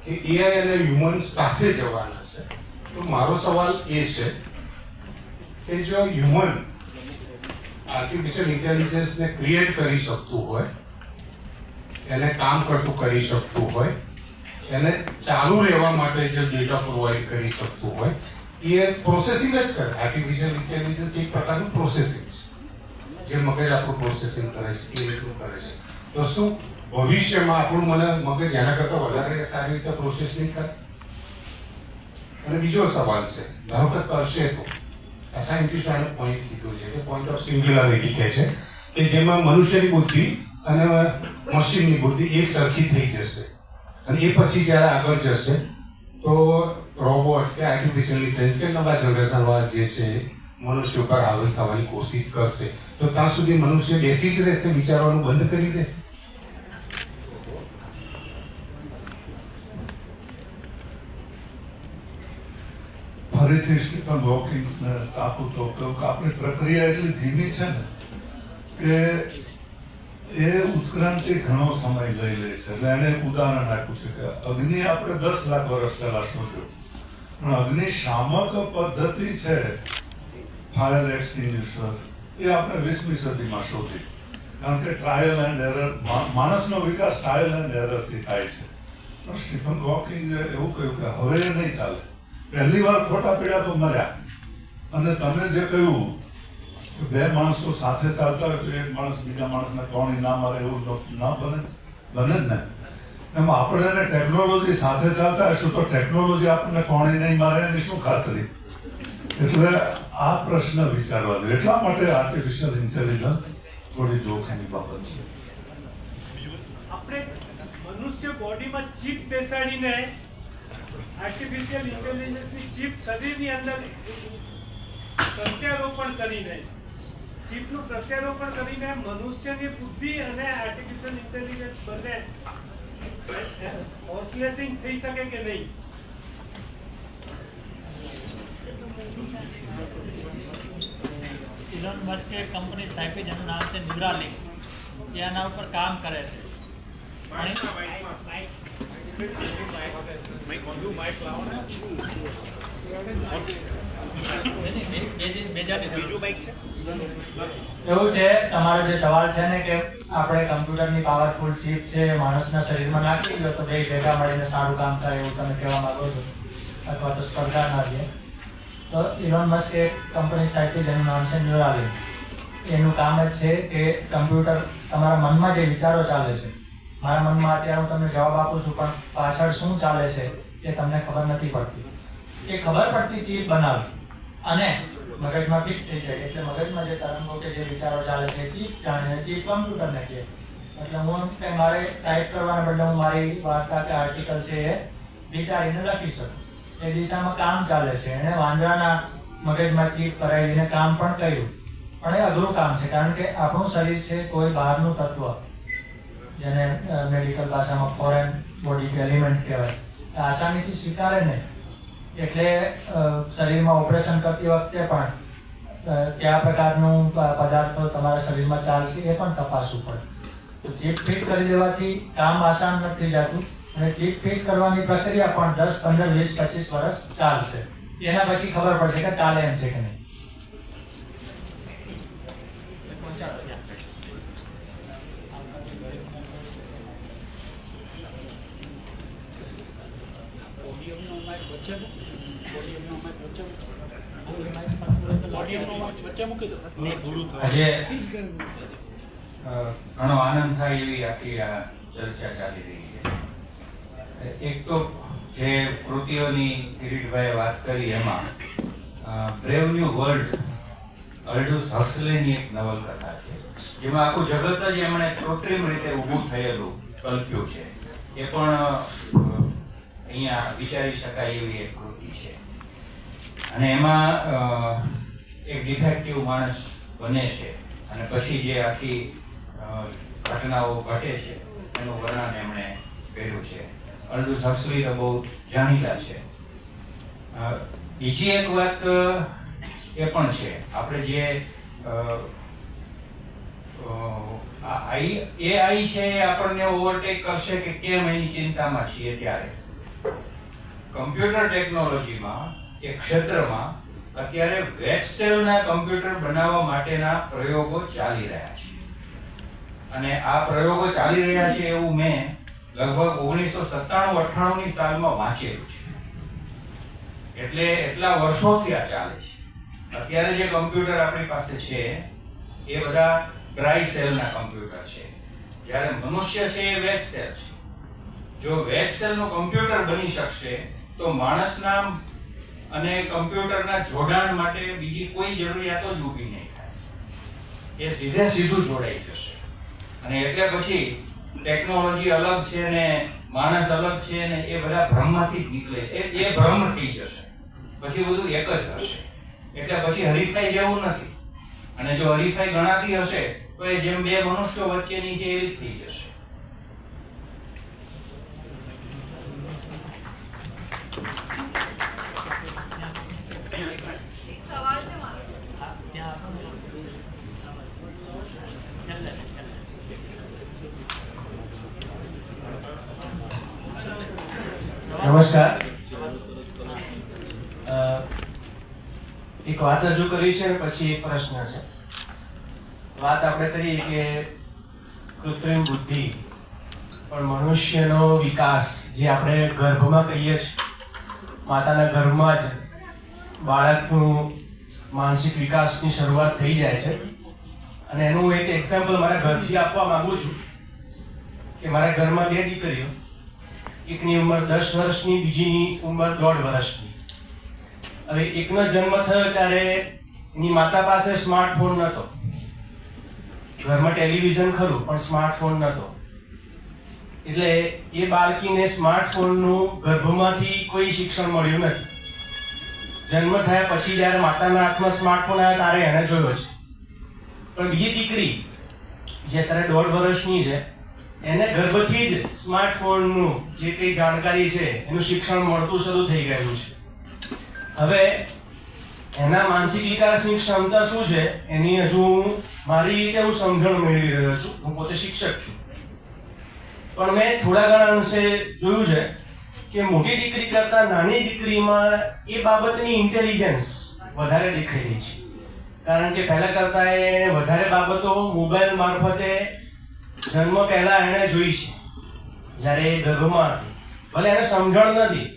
કે AI અને હ્યુમન સાથે જવાના છે. તો મારો સવાલ એ છે કે જો હ્યુમન આર્ટિફિશિયલ ઇન્ટેલિજન્સને ક્રિએટ કરી શકતું હોય, એને કામ કરતું કરી શકતું હોય, એને ચાલુ રહેવા માટે જે ડેટા પ્રોવાઈડ કરી શકતું હોય, એ પ્રોસેસિંગ જ કરે. આર્ટિફિશિયલ ઇન્ટેલિજન્સ એક પ્રકારનું પ્રોસેસિંગ છે. જે મગજ આપણું પ્રોસેસિંગ કરે છે એ રીતનું કરે છે. તો શું ભવિષ્યમાં આપણું મગજ એના કરતાં વધારે સારી રીતે પ્રોસેસ નહીં કરે? અને બીજો સવાલ છે, ધારો કે કરશે તો સાયન્ટિસ્ટોએ પોઈન્ટ કીધું છે કે પોઈન્ટ ઓફ સિંગ્યુલારિટી કહે છે કે જેમાં મનુષ્યની બુદ્ધિ અને મશીનની બુદ્ધિ એક સરખી થઈ જશે. અને એ પછી જ્યારે આગળ જશે તો રોબોટ કે આર્ટિફિશિયલ ઇન્ટેલિજન્સ કે નવા જનરેશનવાળા જે છે મનુષ્ય ઉપર હાવી થવાની કોશિશ કરશે. તો ત્યાં સુધી મનુષ્ય બેસી જ રહેશે, વિચારવાનું બંધ કરી દેશે. ફરીથી સ્ટીફન હોકિંગ્સને ટાંકું તો કહું કે આપણી પ્રક્રિયા એટલી ધીમી છે ને કે એ ઉત્ક્રાંતિ ઘણો સમય લઈ લે છે. એટલે એણે એક ઉદાહરણ આપ્યું છે કે અગ્નિ આપણે 10 લાખ વર્ષ પહેલા શોધ્યું, પણ અગ્નિશામક પદ્ધતિ છે ફાયર એક્સટિંગ્યુશર એ આપણે 20મી સદીમાં શોધી. કારણ કે ટ્રાયલ એન્ડ એરર, માણસનો વિકાસ ટ્રાયલ એન્ડ એરરથી થાય છે. પણ સ્ટીફન હોકિંગે એવું કહ્યું કે હવે એ નહીં ચાલે. પહેલી વાર ખોટા પીડા તો મર્યા. અને તમે જે કહ્યું કે 2 માણસો સાથે ચાલતા હોય તો એક માણસ બીજા માણસને કોણી ના મારે એવું ના બને જ ને. એમાં આપણે એને ટેકનોલોજી સાથે ચાલતા હશું તો ટેકનોલોજી આપણને કોણી નહીં મારે એની શું ખાતરી? એટલે આ પ્રશ્ન વિચારવા જોઈએ. એટલા માટે આર્ટિફિશિયલ ઇન્ટેલિજન્સ થોડી જોખમી બાબત છે. આપણે મનુષ્ય બોડીમાં ચીપ બેસાડીને આર્ટિફિશિયલ ઇન્ટેલિજન્સની ચીપ શરીરની અંદર પ્રત્યારોપણ કરીને, ચીપનું પ્રત્યારોપણ કરીને મનુષ્યની બુદ્ધિ અને આર્ટિફિશિયલ ઇન્ટેલિજન્સ બંને ઓર્ગેનાઇઝિંગ થઈ શકે કે નહીં? ઇલોન મસ્કે કંપની સ્થાપી જેનું નામ છે ન્યુરાલિંક. એ આના ઉપર કામ કરે છે. એવું છે તમારો જે સવાલ છે ને કે આપણે કમ્પ્યુટરની પાવરફુલ ચીપ છે માણસના શરીરમાં નાખી દો તો બે ભેગા મળીને સારું કામ કરે એવું તમે કહેવા માંગો છો, અથવા તો સ્પર્ધા ના છે. તો ઇલોન મસ્કે એક કંપની સ્થાપી જેનું નામ છે ન્યુરાલિંક. એનું કામ જ છે કે કમ્પ્યુટર તમારા મનમાં જે વિચારો ચાલે છે, મારા મનમાં અત્યારે હું તમને જવાબ આપું છું પણ પાછળ શું ચાલે છે એ તમને ખબર નથી પડતી. એ ખબર પડતી ચીપ બનાવી અને મગજમાં ફિટ થઈ જાય એટલે મગજમાં જે તરંગો કે જે વિચારો ચાલે છે ચીપ જાણે ચીપ કમ્પ્યુટરને કહે. એટલે હું કે મારે ટાઈપ કરવાના બદલે હું મારી વાર્તા કે આર્ટિકલ છે એ વિચારીને લખી શકું. એ દિશામાં કામ ચાલે છે. એણે વાંદરાના મગજમાં ચીપ કરાવીને કામ પણ કર્યું, પણ એ અઘરું કામ છે કારણ કે આપણું શરીર છે કોઈ બહારનું તત્વ, જેને મેડિકલ ભાષામાં ફોરેન બોડી એલિમેન્ટ કહેવાય, આસાનીથી સ્વીકારે નહીં. એટલે શરીરમાં ઓપરેશન કરતી વખતે પણ કયા પ્રકારનું પદાર્થો તમારા શરીરમાં ચાલશે એ પણ તપાસવું પડે. તો ચીપ ફિટ કરી દેવાથી કામ આસાન નથી જતું અને ચીપ ફિટ કરવાની પ્રક્રિયા પણ 10, 15, 20, 25 વર્ષ ચાલશે. એના પછી ખબર પડશે કે ચાલે એમ છે કે નહીં. આજે ઘણો આનંદ થાય એવી આખી આ ચર્ચા ચાલી રહી છે. એક તો જે કૃતિઓની કિરીટભાઈએ વાત કરી એમાં બ્રેવ ન્યૂ વર્લ્ડ અલ્ડુસ હક્સલેની એક નવલકથા છે, જેમાં આખું જગત જ એમણે કૃત્રિમ રીતે ઊભું થયેલું કલ્પ્યું છે. એ પણ અહીંયા વિચારી શકાય એવી એક કૃતિ છે. અને એમાં એક ડિફેક્ટિવ માણસ બને છે અને પછી જે આખી ઘટનાઓ ઘટે છે એનું વર્ણન એમણે કર્યું છે. અલ્ડુસ હક્સલી તો બહુ જાણીતા છે. બીજી એક વાત એ પણ છે, આપણે જે AI છે એ આપણને ઓવરટેક કરશે કે કેમ એની ચિંતામાં છીએ ત્યારે કમ્પ્યુટર ટેકનોલોજીમાં એક ક્ષેત્રમાં અત્યારે વેટ સેલના કમ્પ્યુટર બનાવવા માટેના પ્રયોગો ચાલી રહ્યા છે. અને આ પ્રયોગો ચાલી રહ્યા છે એવું મેં લગભગ 1997-98 ની સાલમાં વાંચેલું છે. એટલે એટલા વર્ષોથી આ ચાલે છે. અત્યારે જે કમ્પ્યુટર આપણી પાસે છે એ બધા ડ્રાય સેલના કમ્પ્યુટર છે, જ્યારે મનુષ્ય છે એ વેટ સેલ છે. જો વેટ સેલનું કમ્પ્યુટર બની શકશે તો માણસના અને કમ્પ્યુટરના જોડાણ માટે બીજી કોઈ જરૂરિયાતો જ ઊભી નહીં થાય. એ સીધે સીધું જોડાઈ જશે. અને એટલે પછી ટેકનોલોજી અલગ છે ને માણસ અલગ છે ને એ બધા ભ્રમમાંથી જ નીકળે, એ ભ્રમ થઈ જશે. પછી બધું એક જ હશે. એટલે પછી હરીફાઈ જેવું નથી. અને જો હરીફાઈ ગણાતી હશે તો એ જેમ બે મનુષ્યો વચ્ચેની છે એવી જ થઈ જશે. નમસ્કાર. એક વાત રજૂ કરી છે પછી એક પ્રશ્ન છે. વાત આપણે કરીએ કે કૃત્રિમ બુદ્ધિ પણ મનુષ્યનો વિકાસ જે આપણે ગર્ભમાં કહીએ છીએ, માતાના ગર્ભમાં જ બાળકનું માનસિક વિકાસની શરૂઆત થઈ જાય છે. અને એનું એક એક્ઝામ્પલ મારા ઘરથી આપવા માંગુ છું કે મારા ઘરમાં 2 દીકરીઓ, એકની ઉંમર 10 વર્ષની, બીજીની ઉંમર 1.5 વર્ષની. હવે એકનો જન્મ થયો ત્યારે એની માતા પાસે સ્માર્ટફોન નહોતો. ઘરમાં ટેલિવિઝન ખરું પણ સ્માર્ટફોન નહોતો. એટલે એ બાળકીને સ્માર્ટફોનનું ગર્ભમાંથી કોઈ શિક્ષણ મળ્યું નથી. જન્મ થયા પછી જ્યારે માતાના હાથમાં સ્માર્ટફોન આવ્યો ત્યારે એણે જોયો છે. પણ બીજી દીકરી જે અત્યારે 1.5 વર્ષની છે, એને ગર્ભથી જ સ્માર્ટફોનનું જે કંઈ જાણકારી છે એનું શિક્ષણ મળતું શરૂ થઈ ગયું છે. હવે એના માનસિક વિકાસની ક્ષમતા શું છે એની હજુ મારી રીતે હું સમજણ મેળવી રહ્યો છું. હું પોતે શિક્ષક છું. પણ મેં થોડા ઘણા અંશે જોયું છે કે મોટી દીકરી કરતાં નાની દીકરીમાં એ બાબતની ઇન્ટેલિજન્સ વધારે દેખાઈ રહી છે. કારણ કે પહેલા કરતાં એણે વધારે બાબતો મોબાઈલ મારફતે જન્મ પહેલા એણે જોઈ છે. જ્યારે એ ગર્ભમાં હતી, ભલે એને સમજણ નથી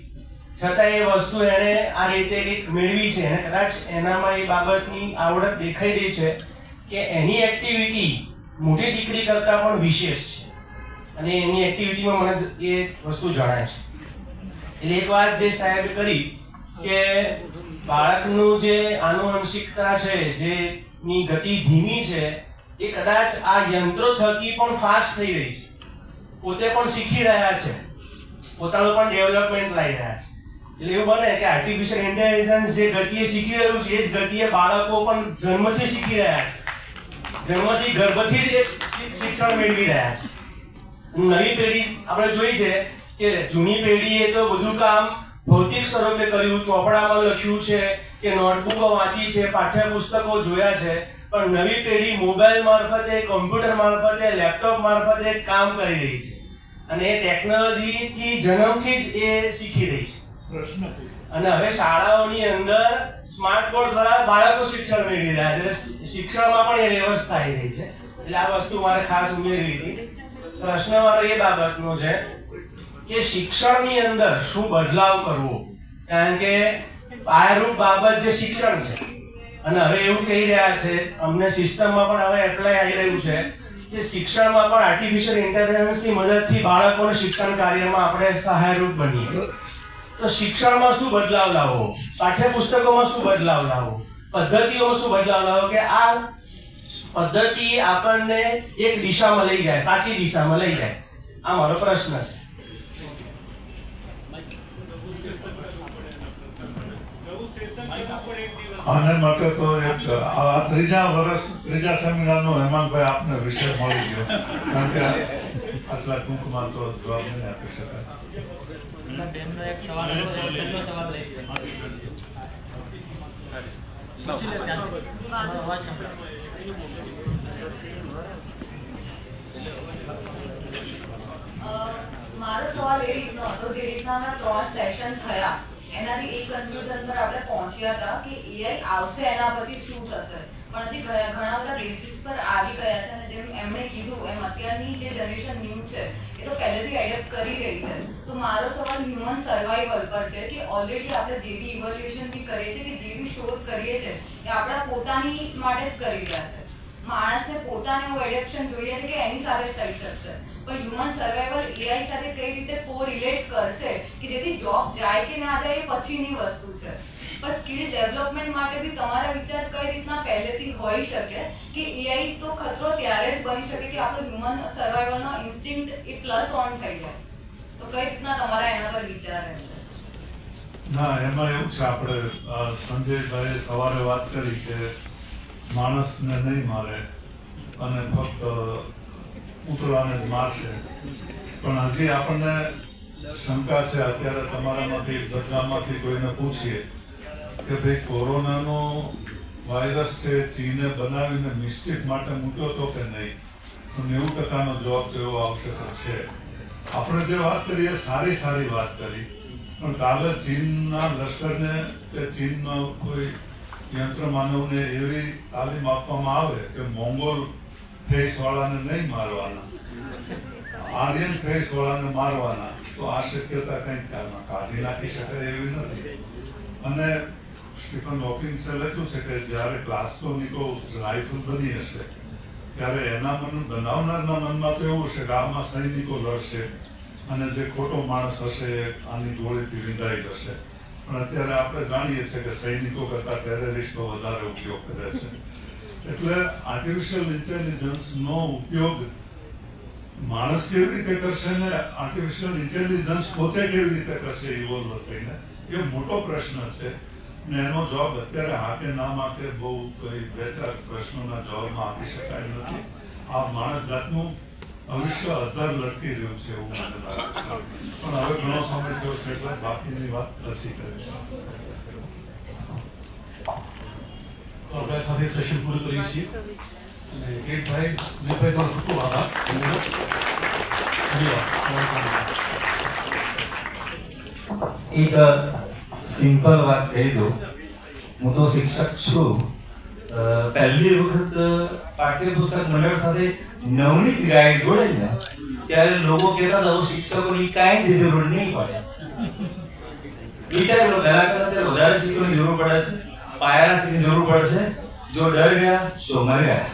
છતાં એ વસ્તુ એણે આ રીતે કંઈક મેળવી છે. અને કદાચ એનામાં એ બાબતની આવડત દેખાઈ રહી છે કે એની એક્ટિવિટી મોટી દીકરી કરતાં પણ વિશેષ છે. અને એની એક્ટિવિટીમાં મને એ વસ્તુ જણાય છે. એટલે એક વાત જે સાહેબે કરી કે બાળકનું જે આનુવંશિકતા છે, જેની ગતિ ધીમી છે, એ કદાચ આ યંત્રો થકી પણ ફાસ્ટ થઈ રહી છે. પોતે પણ શીખી રહ્યા છે, પોતાનું પણ ડેવલપમેન્ટ લાવી રહ્યા છે. એટલે એવું બને કે આર્ટિફિશિયલ ઇન્ટેલિજન્સ જે ગતિએ શીખી રહ્યું છે, એ જ ગતિએ બાળકો પણ જન્મથી શીખી રહ્યા છે, જન્મથી ગર્ભથી જ શિક્ષણ મેળવી રહ્યા છે. નવી પેઢી આપણે જોઈ છે કે જૂની પેઢીએ તો બધું કામ ભૌતિક સ્વરૂપે કર્યું, ચોપડામાં લખ્યું છે કે નોટબુકો વાંચી છે, પાઠ્યપુસ્તકો જોયા છે, પણ નવી પેઢી મોબાઈલ મારફતે, કમ્પ્યુટર મારફતે, લેપટોપ મારફતે કામ કરી રહી છે અને એ ટેકનોલોજીથી જન્મથી જ એ શીખી રહી છે. અને હવે શાળાઓની અંદર સ્માર્ટ બોર્ડ દ્વારા બાળકો શિક્ષણ મેળવી રહ્યા છે. શિક્ષણમાં પણ એ વ્યવસ્થા આવી રહી છે. એટલે આ વસ્તુ મારે ખાસ ઉમેરવી હતી. પ્રશ્ન મારો એ બાબતનો છે કે શિક્ષણની અંદર શું બદલાવ કરવો, કારણ કે પાયારૂપ બાબત જે શિક્ષણ છે, અને હવે એવું કહી રહ્યા છે, અમને સિસ્ટમમાં પણ હવે એપ્લાય આવી રહ્યું છે કે શિક્ષણમાં પણ આર્ટિફિશિયલ ઇન્ટેલિજન્સની મદદથી બાળકોને શિક્ષણ કાર્યમાં આપણે સહાયરૂપ બનીએ. તો શિક્ષણમાં શું બદલાવ લાવવો, પાઠ્યપુસ્તકોમાં શું બદલાવ લાવવો, પદ્ધતિઓમાં શું બદલાવ લાવવો કે આ પદ્ધતિ આપણને એક દિશામાં લઈ જાય, સાચી દિશામાં લઈ જાય? આ મારો પ્રશ્ન છે. આને માટે તો એક આ ત્રીજા સેમિનારનો હેમાંગભાઈ આપને વિષય મળી ગયો, કારણ કે આટલા ટૂંકમાં તો જવાબ નહીં આપી શકાય. બેનનો એક સવાલ હતો, છેલ્લો સવાલ લઈ ગયો. પૂછી લે ત્યાંથી. તમારો અવાજ સંભળાય. મારો સવાલ એ રીતનો હતો, જે રીતના હમણાં 3 સેશન થયા એનાથી એક કન્ક્લુઝન પર આપણે પહોંચ્યા હતા કે એઆઈ આવશે એના પછી શું થશે, પણ હજી ઘણા બધા બેસિસ પર આવી ગયા છે. અને જેમ એમણે કીધું એમ અત્યારની જે જનરેશન ન્યૂ છે એ તો પહેલેથી એડપ્ટ કરી રહી છે. તો મારો સવાલ હ્યુમન સર્વાઈવલ પર છે કે ઓલરેડી આપણે જે બી ઇવોલ્યુશન બી કરીએ છીએ, કે જે બી શોધ કરીએ છીએ એ આપણા પોતાની માટે જ કરી રહ્યા છે. માણસને પોતાને એવું એડેપ્શન જોઈએ છે કે એની સાથે થઈ શકશે, પણ હ્યુમન સર્વાઈવલ એઆઈ સાથે કઈ રીતે કોરિલેટ કરશે કે જેથી જોબ જાય કે ના જાય એ પછીની વસ્તુ છે. પણ સ્કિલ ડેવલપમેન્ટ માટે બી તમારા વિચાર કઈ રીતના પહેલેથી હોઈ શકે કે એઆઈ તો ખતરો ત્યારે જ બની શકે કે આપણો હ્યુમન સર્વાઈવલનો ઇન્સ્ટિંક્ટ એ પ્લસ ઓન થઈ જાય. તો કઈ રીતના તમારા એના પર વિચાર રહેશે? ના, એમાં એવું છે, આપણે સંજયભાઈએ સવારે વાત કરી કે માણસને નહીં મારે અને ફક્ત ઉતરાને જ મારશે, પણ હજી આપણને શંકા છે. અત્યારે તમારામાંથી બધામાંથી કોઈને પૂછીએ કે ભાઈ કોરોનાનો વાયરસ છે ચીને બનાવીને મિસ્ચીફ માટે મૂક્યો હતો કે નહીં, તો 90% જવાબ તો એવો આવશે કે છે. આપણે જે વાત કરી એ સારી વાત કરી, પણ કાલે ચીનના લશ્કરને કે ચીનનો કોઈ યંત્ર માનવને એવી તાલીમ આપવામાં આવે કે મોંગોલ ફેસ વાળાને નહીં મારવાના, આર્યન ફેસ વાળાને મારવાના, તો આ શક્યતા કંઈક કાઢી નાખી શકાય એવી નથી. અને સ્ટીફન હોકિન્સે લખ્યું છે કે જ્યારે ક્લાસ્કોનિકો રાઇફલ બની હશે ત્યારે એના બનાવનારના મનમાં તો એવું છે કે આમાં સૈનિકો લડશે અને જે ખોટો માણસ હશે આની ગોળીથી વિંધાઈ જશે. પણ અત્યારે આપણે જાણીએ છીએ કે સૈનિકો કરતાં ટેરરિસ્ટો વધારે ઉપયોગ કરે છે. એટલે આર્ટિફિશિયલ ઇન્ટેલિજન્સનો ઉપયોગ માણસ કેવી રીતે કરશે ને આર્ટિફિશિયલ ઇન્ટેલિજન્સ પોતે કેવી રીતે કરશે ઇવોલ્વ થઈને, એ મોટો પ્રશ્ન છે. ને એનો જવાબ અત્યારે હા કે ના માં કે બહુ કઈ 2-4 પ્રશ્નોના જવાબમાં આપી શકાય નથી. આ માણસ જાતનું ભવિષ્ય અધર લટકી રહ્યું છે એવું મને લાગે છે. પણ હવે ઘણો સમય થયો છે એટલે બાકીની વાત પછી કરીશું. તો આપણે સાથે સેશન પૂરું કરીએ છીએ. અને કિરીટભાઈ, વિનયભાઈ, તમારો ખૂબ ખૂબ આભાર. એક સિમ્પલ વાત કહી દઉં. હું તો શિક્ષક છું. પહેલી વખત પાઠ્યપુસ્તક મંડળ સાથે નવનીત ગાઈડ જોડે ને ત્યારે લોકો કહેતા હતા શિક્ષકોની કાંઈ જ જરૂર નહીં પડે. વિચાર કરો, પહેલા કરતા ત્યારે વધારે શીખવાની જરૂર પડે છે, પાયાના શીખવાની જરૂર પડશે. જો ડર ગયા તો મર ગયા.